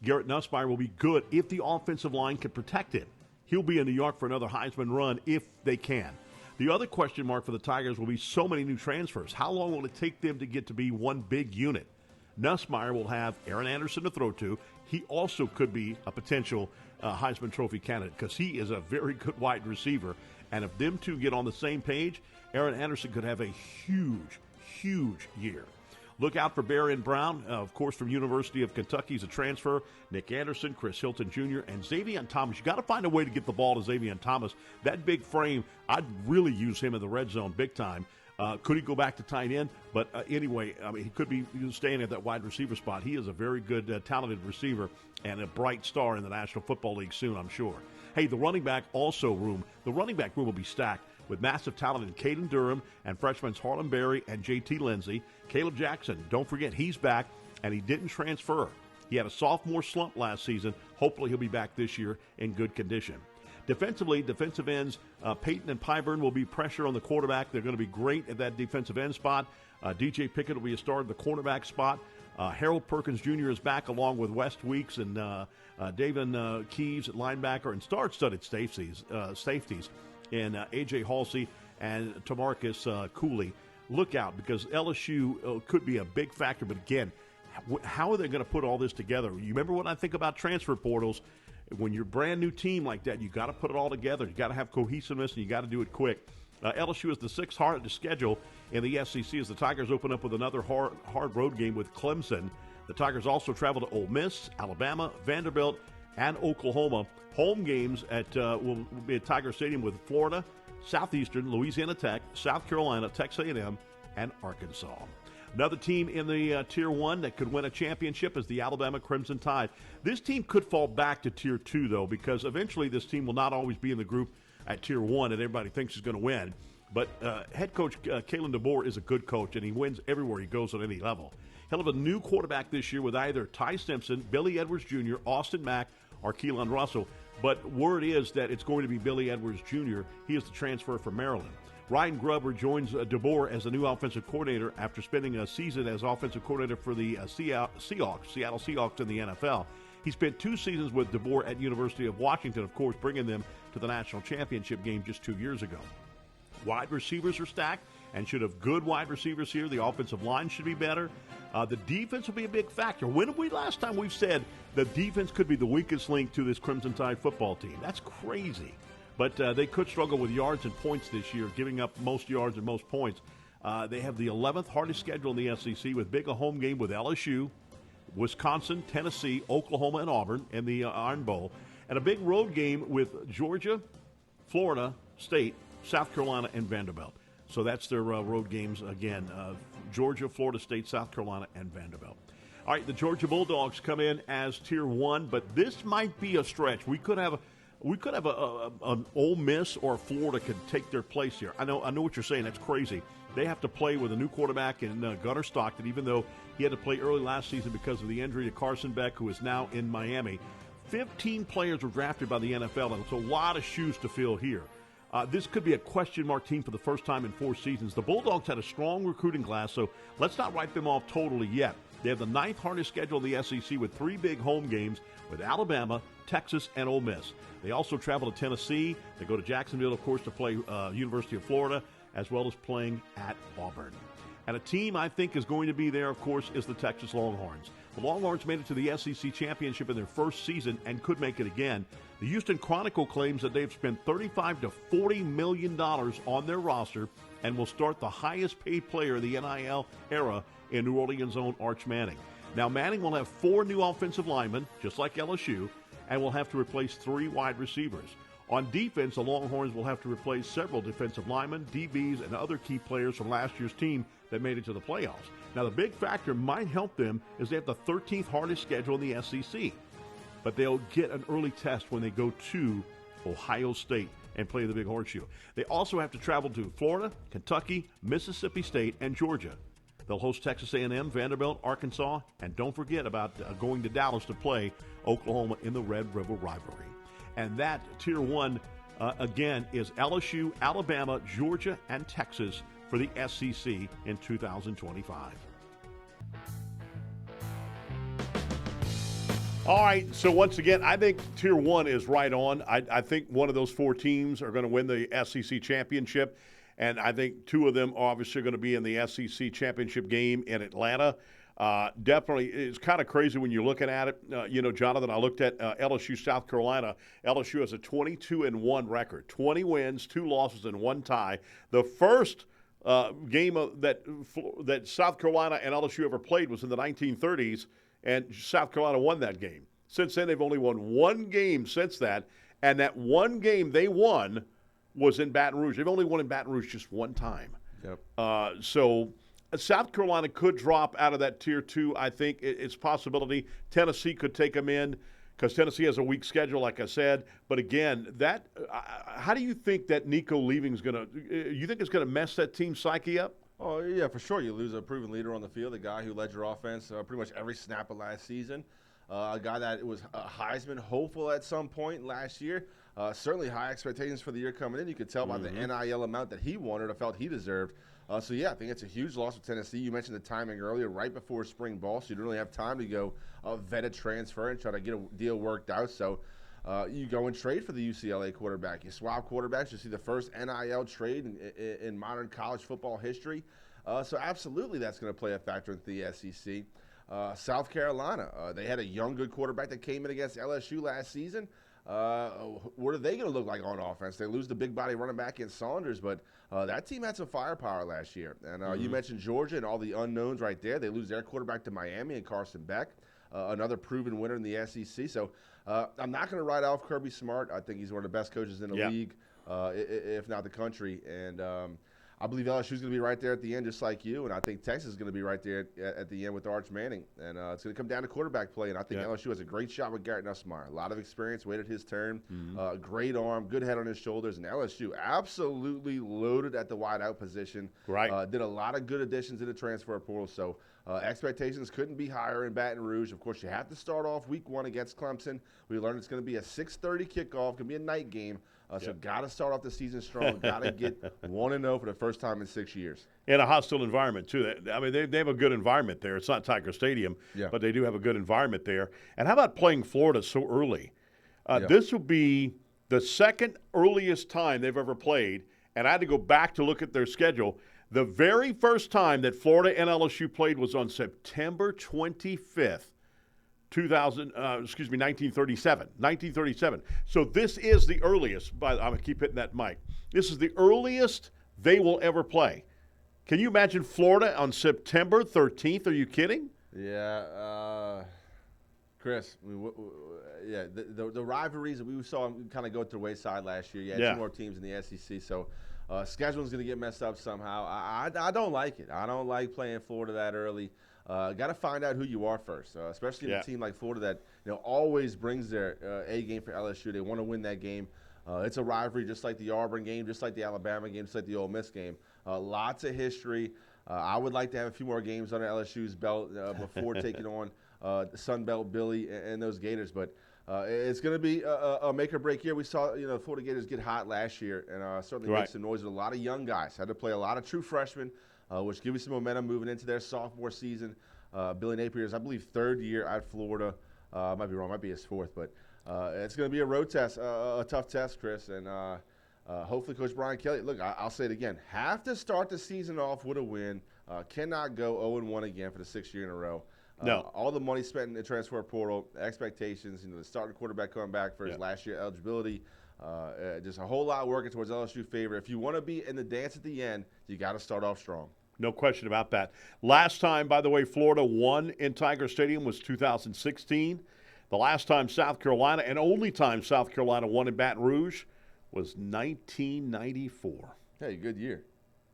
Garrett Nussmeier will be good if the offensive line can protect him. He'll be in New York for another Heisman run if they can. The other question mark for the Tigers will be so many new transfers. How long will it take them to get to be one big unit? Nussmeier will have Aaron Anderson to throw to. He also could be a potential Heisman Trophy candidate because he is a very good wide receiver. And if them two get on the same page, Aaron Anderson could have a huge, huge year. Look out for Barron Brown, of course, from University of Kentucky. He's a transfer. Nick Anderson, Chris Hilton Jr., and Xavier Thomas. You got to find a way to get the ball to Xavier Thomas. That big frame, I'd really use him in the red zone big time. Could he go back to tight end? But anyway, I mean, he could be staying at that wide receiver spot. He is a very good, talented receiver and a bright star in the National Football League soon, I'm sure. Hey, the running back will be stacked with massive talent in Caden Durham and freshmen Harlan Berry and J.T. Lindsey. Caleb Jackson, don't forget, he's back, and he didn't transfer. He had a sophomore slump last season. Hopefully he'll be back this year in good condition. Defensively, defensive ends Peyton and Pyburn will be pressure on the quarterback. They're going to be great at that defensive end spot. DJ Pickett will be a star at the cornerback spot. Harold Perkins Jr. is back along with West Weeks and David Keeves at linebacker and star-studded safeties in A.J. Halsey and Tamarcus Cooley. Look out, because LSU could be a big factor. But again, how are they going to put all this together? You remember what I think about transfer portals? When you're a brand new team like that, you got to put it all together. You got to have cohesiveness, and you got to do it quick. LSU is the sixth hardest schedule in the SEC as the Tigers open up with another hard road game with Clemson. The Tigers also travel to Ole Miss, Alabama, Vanderbilt, and Oklahoma. Home games will be at Tiger Stadium with Florida, Southeastern, Louisiana Tech, South Carolina, Texas A&M, and Arkansas. Another team in the Tier 1 that could win a championship is the Alabama Crimson Tide. This team could fall back to Tier 2, though, because eventually this team will not always be in the group at Tier 1 that everybody thinks is going to win. But head coach Kalen DeBoer is a good coach, and he wins everywhere he goes on any level. He'll have a new quarterback this year with either Ty Simpson, Billy Edwards Jr., Austin Mack, or Keelan Russell. But word is that it's going to be Billy Edwards Jr. He is the transfer from Maryland. Ryan Gruber joins DeBoer as the new offensive coordinator after spending a season as offensive coordinator for the Seattle Seahawks in the NFL. He spent 2 seasons with DeBoer at University of Washington, of course, bringing them to the national championship game just 2 years ago. Wide receivers are stacked and should have good wide receivers here. The offensive line should be better. The defense will be a big factor. When have we last time we've said the defense could be the weakest link to this Crimson Tide football team? That's crazy. But they could struggle with yards and points this year, giving up most yards and most points. They have the 11th hardest schedule in the SEC with a home game with LSU, Wisconsin, Tennessee, Oklahoma, and Auburn in the Iron Bowl, and a big road game with Georgia, Florida State, South Carolina, and Vanderbilt. So that's their road games again, Georgia, Florida State, South Carolina, and Vanderbilt. All right, the Georgia Bulldogs come in as Tier 1, but this might be a stretch. We could have an Ole Miss or Florida could take their place here. I know what you're saying. That's crazy. They have to play with a new quarterback in Gunnar Stockton, even though he had to play early last season because of the injury to Carson Beck, who is now in Miami. 15 players were drafted by the NFL, and it's a lot of shoes to fill here. This could be a question mark team for the first time in 4 seasons. The Bulldogs had a strong recruiting class, so let's not write them off totally yet. They have the 9th hardest schedule in the SEC with 3 big home games with Alabama, Texas, and Ole Miss. They also travel to Tennessee. They go to Jacksonville, of course, to play University of Florida, as well as playing at Auburn. And a team I think is going to be there, of course, is the Texas Longhorns. The Longhorns made it to the SEC Championship in their first season and could make it again. The Houston Chronicle claims that they've spent $35 to $40 million on their roster and will start the highest paid player of the NIL era in New Orleans' own Arch Manning. Now, Manning will have 4 new offensive linemen, just like LSU, and will have to replace 3 wide receivers. On defense, the Longhorns will have to replace several defensive linemen, DBs, and other key players from last year's team that made it to the playoffs. Now, the big factor might help them is they have the 13th hardest schedule in the SEC. But they'll get an early test when they go to Ohio State and play the Big Horseshoe. They also have to travel to Florida, Kentucky, Mississippi State, and Georgia. They'll host Texas A&M, Vanderbilt, Arkansas, and don't forget about going to Dallas to play Oklahoma in the Red River rivalry. And that Tier 1, again, is LSU, Alabama, Georgia, and Texas for the SEC in 2025. All right, so once again, I think Tier 1 is right on. I think one of those 4 teams are going to win the SEC championship, and I think 2 of them are obviously going to be in the SEC championship game in Atlanta. Definitely, it's kind of crazy when you're looking at it. Jonathan, I looked at LSU, South Carolina. LSU has a 22-1 record, 20 wins, 2 losses, and 1 tie. The first game that South Carolina and LSU ever played was in the 1930s, and South Carolina won that game. Since then, they've only won 1 game since that, and that 1 game they won was in Baton Rouge. They've only won in Baton Rouge just 1 time. Yep. So South Carolina could drop out of that Tier 2. I think it's a possibility. Tennessee could take them in because Tennessee has a weak schedule, like I said. But again, how do you think that Nico leaving is going to – you think it's going to mess that team psyche up? Oh, yeah, for sure. You lose a proven leader on the field, a guy who led your offense pretty much every snap of last season, a guy that was a Heisman hopeful at some point last year. Certainly high expectations for the year coming in. You could tell by the NIL amount that he wanted or felt he deserved. So, yeah, I think it's a huge loss for Tennessee. You mentioned the timing earlier, right before spring ball, so you don't really have time to go vet a transfer and try to get a deal worked out. So you go and trade for the UCLA quarterback. You swap quarterbacks. You see the first NIL trade in modern college football history. So absolutely that's going to play a factor into the SEC. South Carolina, they had a young, good quarterback that came in against LSU last season. What are they going to look like on offense? They lose the big body running back in Saunders, but that team had some firepower last year. And you mentioned Georgia and all the unknowns right there. They lose their quarterback to Miami and Carson Beck, another proven winner in the SEC. So I'm not going to write off Kirby Smart. I think he's one of the best coaches in the league, if not the country. And I believe LSU is going to be right there at the end, just like you. And I think Texas is going to be right there at the end with Arch Manning. And it's going to come down to quarterback play. And I think LSU has a great shot with Garrett Nussmeier. A lot of experience, waited his turn, great arm, good head on his shoulders. And LSU absolutely loaded at the wideout position. Right. Did a lot of good additions in the transfer portal. So expectations couldn't be higher in Baton Rouge. Of course, you have to start off week 1 against Clemson. We learned it's going to be a 6:30 kickoff, going to be a night game. So got to start off the season strong. Got to get 1-0 for the first time in 6 years. In a hostile environment, too. I mean, they have a good environment there. It's not Tiger Stadium, but they do have a good environment there. And how about playing Florida so early? This will be the second earliest time they've ever played, and I had to go back to look at their schedule. The very first time that Florida and LSU played was on September 25th. 1937. 1937. So this is the earliest, I'm going to keep hitting that mic. This is the earliest they will ever play. Can you imagine Florida on September 13th? Are you kidding? Yeah, Chris, the rivalries that we saw kind of go to the wayside last year. You had 2 more teams in the SEC, so scheduling is going to get messed up somehow. I don't like it. I don't like playing Florida that early. Got to find out who you are first, especially in a team like Florida that always brings their A game for LSU. They want to win that game. It's a rivalry, just like the Auburn game, just like the Alabama game, just like the Ole Miss game. Lots of history. I would like to have a few more games under LSU's belt before taking on Sun Belt Billy and those Gators. But it's going to be a make or break year. We saw Florida Gators get hot last year and certainly make some noise with a lot of young guys. Had to play a lot of true freshmen. Which gives you some momentum moving into their sophomore season. Billy Napier's, I believe, 3rd year at Florida. I might be wrong. Might be his 4th. But it's going to be a road test, a tough test, Chris. And hopefully Coach Brian Kelly, look, I'll say it again, have to start the season off with a win. Cannot go 0-1 again for the 6th year in a row. No. All the money spent in the transfer portal, expectations, the starting quarterback coming back for his last year eligibility. Just a whole lot working towards LSU favor. If you want to be in the dance at the end, you got to start off strong. No question about that. Last time, by the way, Florida won in Tiger Stadium was 2016. The last time South Carolina, and only time South Carolina won in Baton Rouge, was 1994. Hey, good year.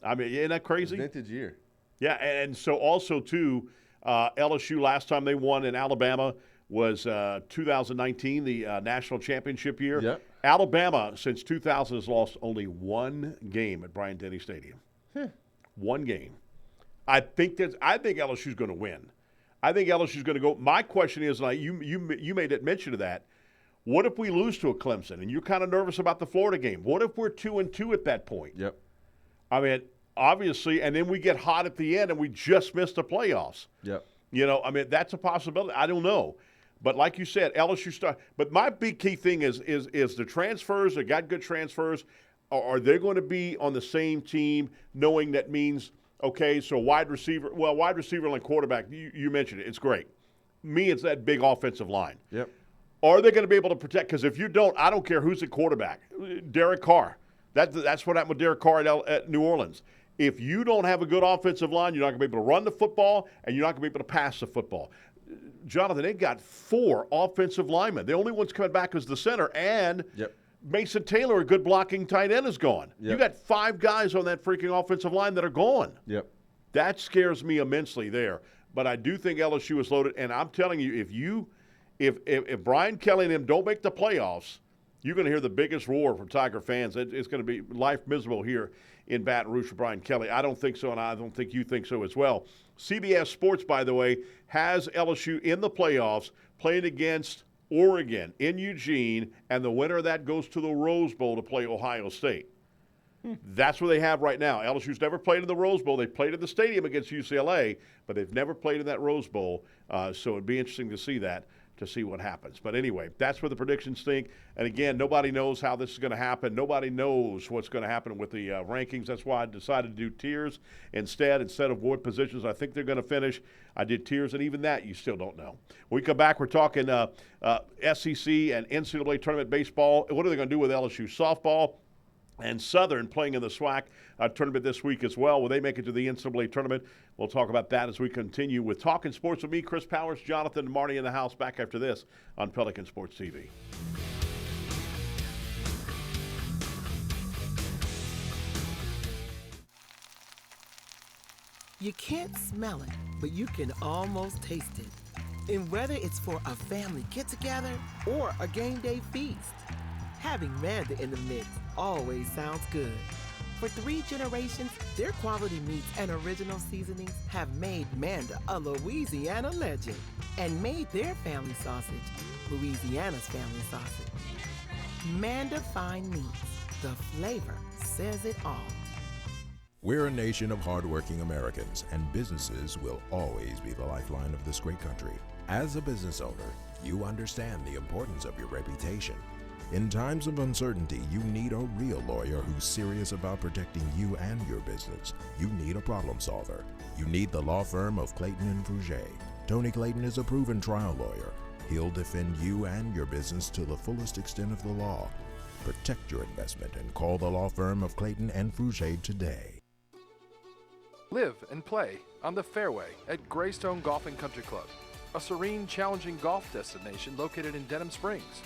I mean, isn't that crazy? Vintage year. Yeah, and so also, too, LSU last time they won in Alabama was 2019, the national championship year. Yep. Alabama, since 2000, has lost only 1 game at Bryant-Denny Stadium. 1 game. I think LSU's going to win. I think LSU's going to go. My question is, like you made it mention of that. What if we lose to a Clemson? And you're kind of nervous about the Florida game. What if we're 2-2 at that point? Yep. I mean, obviously, and then we get hot at the end and we just missed the playoffs. Yep. I mean, that's a possibility. I don't know. But like you said, LSU start. But my big key thing is the transfers. They got good transfers. Are they going to be on the same team, knowing that means, okay, so wide receiver and quarterback, you mentioned it. It's great. Me, it's that big offensive line. Yep. Are they going to be able to protect? Because if you don't, I don't care who's the quarterback. Derek Carr. That's what happened with Derek Carr at New Orleans. If you don't have a good offensive line, you're not going to be able to run the football, and you're not going to be able to pass the football. Jonathan, they got 4 offensive linemen. The only one's coming back is the center, and Mason Taylor, a good blocking tight end, is gone. Yep. You got 5 guys on that freaking offensive line that are gone. Yep. That scares me immensely there. But I do think LSU is loaded. And I'm telling you, if Brian Kelly and them don't make the playoffs, you're going to hear the biggest roar from Tiger fans. It's going to be life miserable here in Baton Rouge for Brian Kelly. I don't think so, and I don't think you think so as well. CBS Sports, by the way, has LSU in the playoffs playing against Oregon in Eugene, and the winner of that goes to the Rose Bowl to play Ohio State. That's what they have right now. LSU's never played in the Rose Bowl. They played in the stadium against UCLA, but they've never played in that Rose Bowl. So it'd be interesting to see that, to see what happens. But anyway, that's where the predictions think. And again, nobody knows how this is going to happen. Nobody knows what's going to happen with the rankings. That's why I decided to do tiers instead of what positions I think they're going to finish. I did tiers, and even that you still don't know. When we come back, we're talking SEC and NCAA tournament baseball. What are they going to do with LSU softball? And Southern playing in the SWAC tournament this week as well. Will they make it to the NCAA tournament? We'll talk about that as we continue with Talking Sports with me, Chris Powers, Jonathan, and Marty in the house. Back after this on Pelican Sports TV. You can't smell it, but you can almost taste it. And whether it's for a family get-together or a game day feast, having Manda in the mix always sounds good. For 3 generations, their quality meats and original seasonings have made Manda a Louisiana legend and made their family sausage Louisiana's family sausage. Manda Fine Meats, the flavor says it all. We're a nation of hardworking Americans, and businesses will always be the lifeline of this great country. As a business owner, you understand the importance of your reputation. In times of uncertainty, you need a real lawyer who's serious about protecting you and your business. You need a problem solver. You need the law firm of Clayton and Fouget. Tony Clayton is a proven trial lawyer. He'll defend you and your business to the fullest extent of the law. Protect your investment and call the law firm of Clayton and Fouget today. Live and play on the fairway at Greystone Golf and Country Club, a serene, challenging golf destination located in Denham Springs.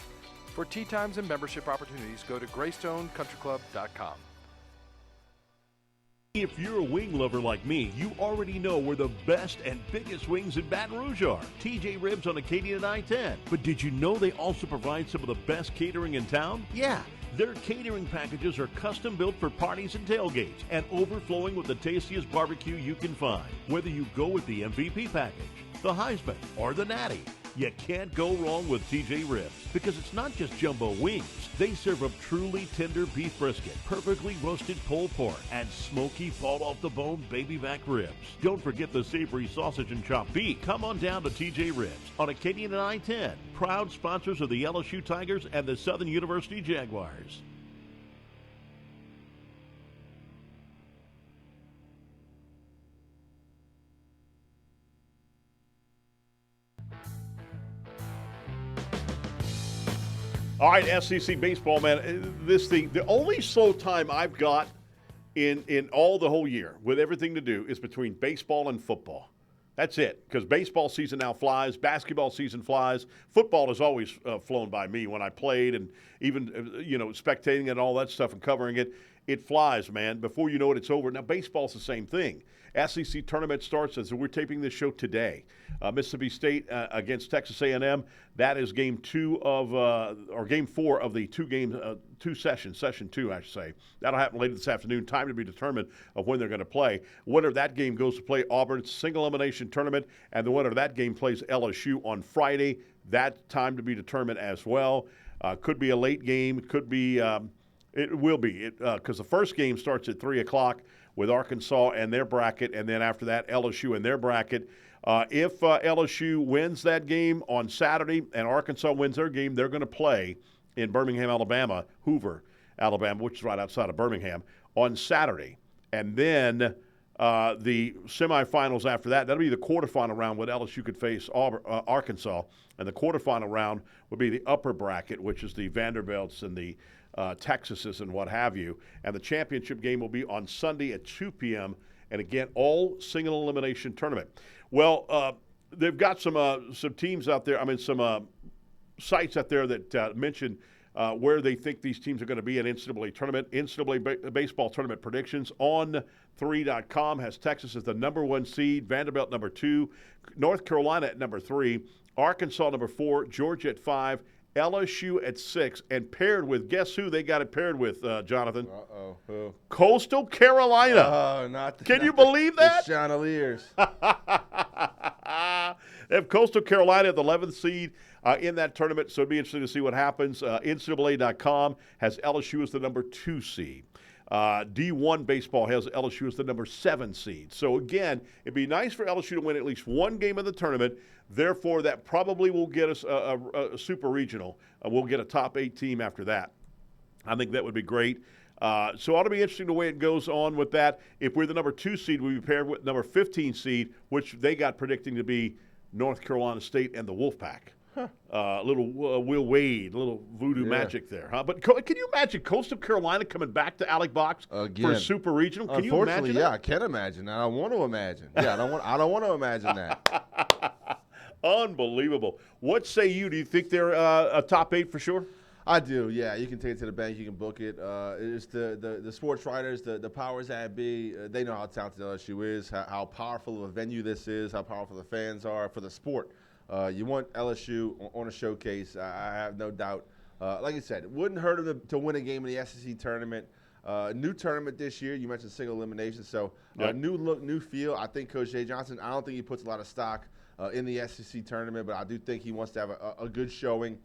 For tee times and membership opportunities, go to GreystoneCountryClub.com. If you're a wing lover like me, you already know where the best and biggest wings in Baton Rouge are. TJ Ribs on Acadian and I-10. But did you know they also provide some of the best catering in town? Yeah. Their catering packages are custom built for parties and tailgates and overflowing with the tastiest barbecue you can find. Whether you go with the MVP package, the Heisman, or the Natty, you can't go wrong with TJ Ribs because it's not just jumbo wings. They serve up truly tender beef brisket, perfectly roasted pulled pork, and smoky fall-off-the-bone baby back ribs. Don't forget the savory sausage and chopped beef. Come on down to TJ Ribs on Acadian and I-10, proud sponsors of the LSU Tigers and the Southern University Jaguars. All right, SEC baseball, man. This thing, the only slow time I've got in all the whole year with everything to do is between baseball and football. That's it, because baseball season now flies, basketball season flies. Football has always flown by me when I played and even, spectating it and all that stuff and covering it. It flies, man. Before you know it, it's over. Now, baseball's the same thing. SEC tournament starts as we're taping this show today. Mississippi State against Texas A&M. That is game 4 of the session 2, I should say. That'll happen later this afternoon. Time to be determined of when they're going to play. Winner of that game goes to play Auburn. It's a single elimination tournament, and the winner of that game plays LSU on Friday. That time to be determined as well. Could be a late game. Could be. It will be because the first game starts at 3 o'clock with Arkansas and their bracket, and then after that, LSU and their bracket. If LSU wins that game on Saturday and Arkansas wins their game, they're going to play in Birmingham, Alabama, Hoover, Alabama, which is right outside of Birmingham, on Saturday. And then the semifinals after that, that'll be the quarterfinal round when LSU could face Arkansas. And the quarterfinal round would be the upper bracket, which is the Vanderbilts and the Texases and what have you. And the championship game will be on Sunday at 2 p.m. And again, all single elimination tournament. Well, they've got some teams out there. Some sites out there that mention where they think these teams are going to be in NCAA tournament. NCAA baseball tournament predictions on 3.com has Texas as the number 1 seed, Vanderbilt number 2, North Carolina at number 3, Arkansas number 4, Georgia at 5, LSU at 6, and paired with, guess who they got it paired with, Jonathan? Uh-oh. Who? Coastal Carolina. Oh, not the, Can not you the- believe that? The chandeliers. They have Coastal Carolina at the 11th seed in that tournament, so it'd be interesting to see what happens. NCAA.com has LSU as the number 2 seed. D1 baseball has LSU as the number 7 seed. So, again, it'd be nice for LSU to win at least one game of the tournament. Therefore, that probably will get us a super regional. We'll get a top 8 team after that. I think that would be great. So it ought to be interesting the way it goes on with that. If we're the number 2 seed, we'll be paired with number 15 seed, which they got predicting to be North Carolina State and the Wolfpack. Little Will Wade, little voodoo magic there, huh? But can you imagine Coastal Carolina coming back to Alec Box for Again. a super regional? Can you Unfortunately, imagine yeah, that? I can imagine. I don't want to imagine. Yeah, I don't want to imagine that. Unbelievable. What say you? Do you think they're a top 8 for sure? I do, yeah. You can take it to the bank. You can book it. It's the sports writers, the powers that be. They know how talented LSU is, how powerful of a venue this is, how powerful the fans are for the sport. You want LSU on a showcase. I have no doubt. Like I said, it wouldn't hurt them to win a game in the SEC tournament. New tournament this year. You mentioned single elimination, so new look, new feel. I think Coach Jay Johnson, I don't think he puts a lot of stock in the SEC tournament, but I do think he wants to have a good showing.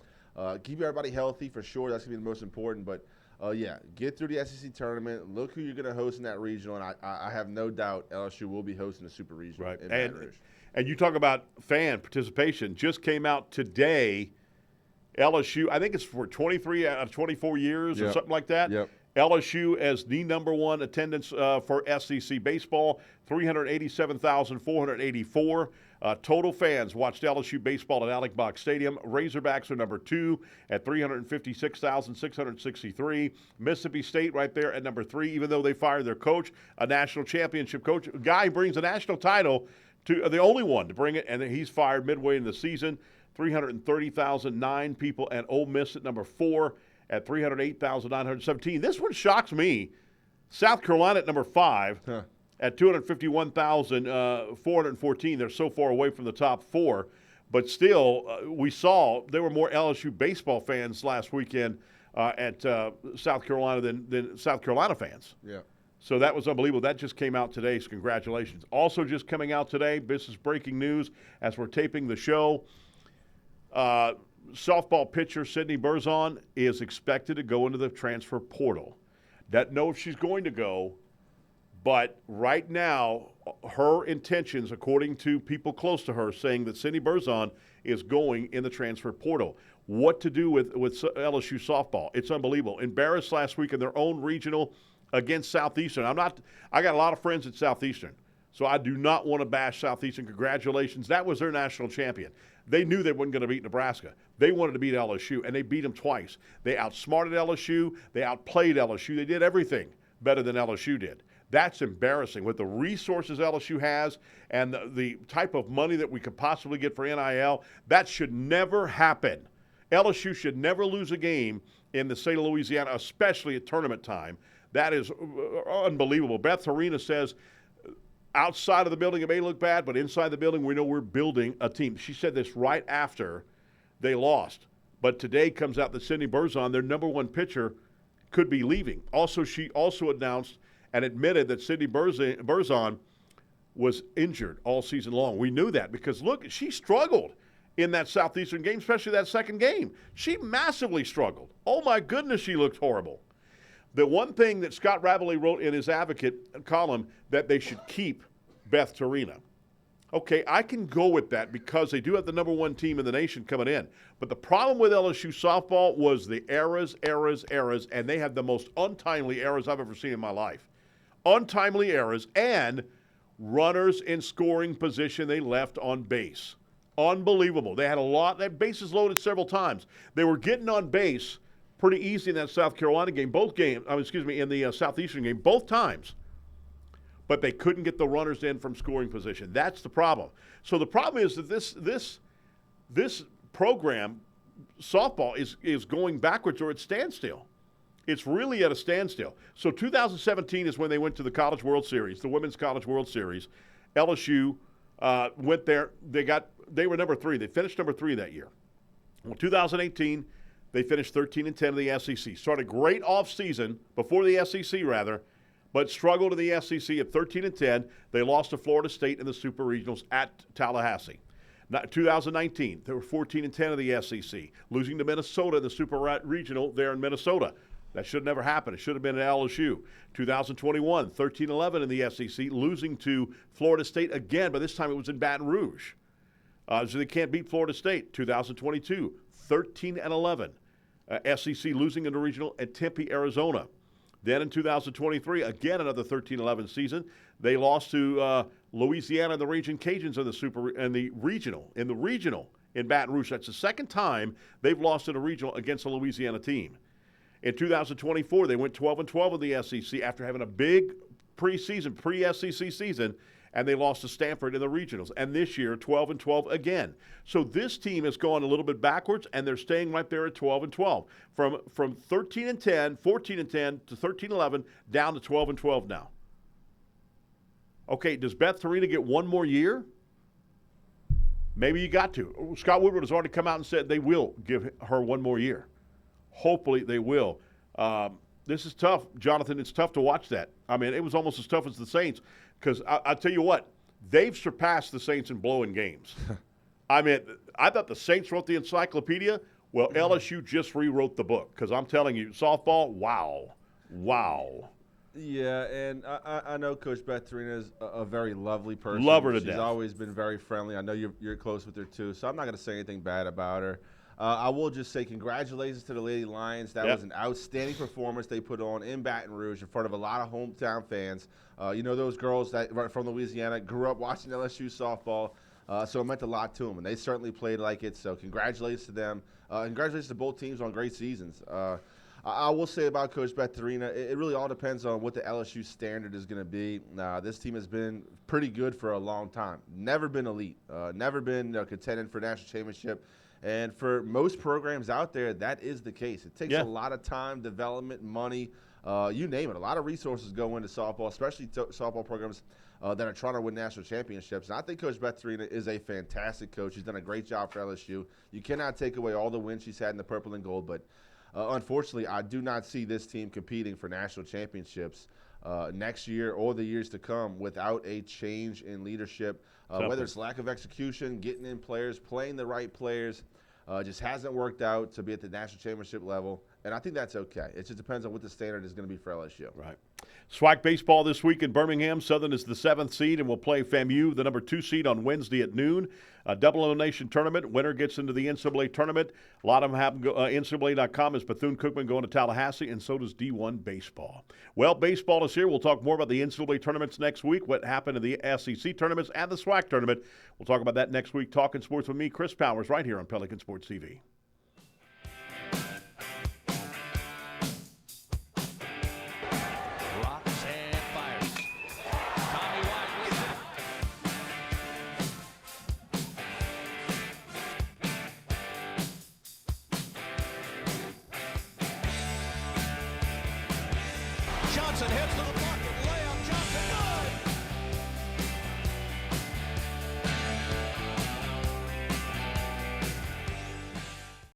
Keep everybody healthy for sure. That's going to be the most important. But, yeah, get through the SEC tournament. Look who you're going to host in that regional. And I have no doubt LSU will be hosting a super regional in Baton Rouge. And you talk about fan participation. Just came out today, LSU, I think it's for 23 out of 24 years or something like that. Yep. LSU as the number 1 attendance for SEC baseball, 387,484. Total fans watched LSU baseball at Alec Box Stadium. Razorbacks are number 2 at 356,663. Mississippi State right there at number 3, even though they fired their coach, a national championship coach. A guy brings a national title, to the only one to bring it, and he's fired midway in the season. 330,009 people at Ole Miss at number 4 at 308,917. This one shocks me. South Carolina at number 5 at 251,414. They're so far away from the top 4. But still, we saw there were more LSU baseball fans last weekend at South Carolina than South Carolina fans. Yeah. So that was unbelievable. That just came out today, so congratulations. Also just coming out today, this is breaking news as we're taping the show. Softball pitcher Sydney Berzon is expected to go into the transfer portal. Doesn't know if she's going to go, but right now her intentions, according to people close to her, saying that Sydney Berzon is going in the transfer portal. What to do with LSU softball? It's unbelievable. Embarrassed last week in their own regional against Southeastern. I got a lot of friends at Southeastern, so I do not want to bash Southeastern. Congratulations. That was their national champion. They knew they weren't going to beat Nebraska. They wanted to beat LSU, and they beat them twice. They outsmarted LSU. They outplayed LSU. They did everything better than LSU did. That's embarrassing. With the resources LSU has and the type of money that we could possibly get for NIL, that should never happen. LSU should never lose a game in the state of Louisiana, especially at tournament time. That is unbelievable. Beth Harina says, outside of the building it may look bad, but inside the building we know we're building a team. She said this right after they lost. But today comes out that Sydney Berzon, their number 1 pitcher, could be leaving. Also, she also announced and admitted that Sydney Berzon was injured all season long. We knew that because, look, she struggled in that Southeastern game, especially that second game. She massively struggled. Oh, my goodness, she looked horrible. The one thing that Scott Ravelli wrote in his Advocate column that they should keep Beth Tarina. Okay, I can go with that because they do have the number 1 team in the nation coming in. But the problem with LSU softball was the errors, and they had the most untimely errors I've ever seen in my life. Untimely errors and runners in scoring position they left on base. Unbelievable. They had a lot. They had bases loaded several times. They were getting on base pretty easy in that South Carolina game, in the Southeastern game, both times. But they couldn't get the runners in from scoring position. That's the problem. So the problem is that this program softball is going backwards or at standstill. It's really at a standstill. So 2017 is when they went to the College World Series, the Women's College World Series. LSU went there. They were number 3. They finished number 3 that year. Well, 2018, they finished 13-10 in the SEC. Started great offseason before the SEC, rather, but struggled in the SEC at 13-10. They lost to Florida State in the Super Regionals at Tallahassee. 2019, they were 14-10 in the SEC, losing to Minnesota in the Super Regional there in Minnesota. That should never happen. It should have been at LSU. 2021, 13-11 in the SEC, losing to Florida State again, but this time it was in Baton Rouge. So they can't beat Florida State. 2022, 13-11. SEC losing in the regional at Tempe, Arizona. Then in 2023, again another 13-11 season. They lost to Louisiana and the Raging Cajuns in the regional in Baton Rouge. That's the second time they've lost in a regional against a Louisiana team. In 2024, they went 12-12 in the SEC after having a big pre-SEC season, and they lost to Stanford in the regionals. And this year, 12-12 again. So this team has gone a little bit backwards, and they're staying right there at 12-12. From 13-10, 14-10 to 13-11, down to 12-12 now. Okay, does Beth Torina get one more year? Maybe you got to. Scott Woodward has already come out and said they will give her one more year. Hopefully they will. This is tough, Jonathan. It's tough to watch that. I mean, it was almost as tough as the Saints because I'll tell you what, they've surpassed the Saints in blowing games. I mean, I thought the Saints wrote the encyclopedia. Well, LSU just rewrote the book because I'm telling you, softball, wow. Yeah, and I know Coach Beth Torina is a very lovely person. Love her to death. She's always been very friendly. I know you're close with her too, so I'm not going to say anything bad about her. I will just say congratulations to the Lady Lions. That was an outstanding performance they put on in Baton Rouge in front of a lot of hometown fans. You know, those girls that from Louisiana grew up watching LSU softball, so it meant a lot to them, and they certainly played like it. So congratulations to them. Congratulations to both teams on great seasons. I will say about Coach Beth Torina, it really all depends on what the LSU standard is going to be. This team has been pretty good for a long time. Never been elite. Never been contending for national championship. And for most programs out there, that is the case. It takes a lot of time, development, money, you name it. A lot of resources go into softball, especially softball programs that are trying to win national championships. And I think Coach Beth Torina is a fantastic coach. She's done a great job for LSU. You cannot take away all the wins she's had in the purple and gold, but unfortunately, I do not see this team competing for national championships next year or the years to come without a change in leadership, whether it's lack of execution, getting in players, playing the right players. Just hasn't worked out to be at the national championship level, and I think that's okay. It just depends on what the standard is going to be for LSU. Right. SWAC baseball this week in Birmingham. Southern is the 7th seed and will play FAMU, the number 2 seed, on Wednesday at noon. A double elimination tournament. Winner gets into the NCAA tournament. A lot of them have NCAA.com is Bethune-Cookman going to Tallahassee, and so does D1 baseball. Well, baseball is here. We'll talk more about the NCAA tournaments next week, what happened in the SEC tournaments and the SWAC tournament. We'll talk about that next week. Talking Sports with me, Chris Powers, right here on Pelican Sports TV. Rocks and fires. Tommy White with it. Johnson heads to the block.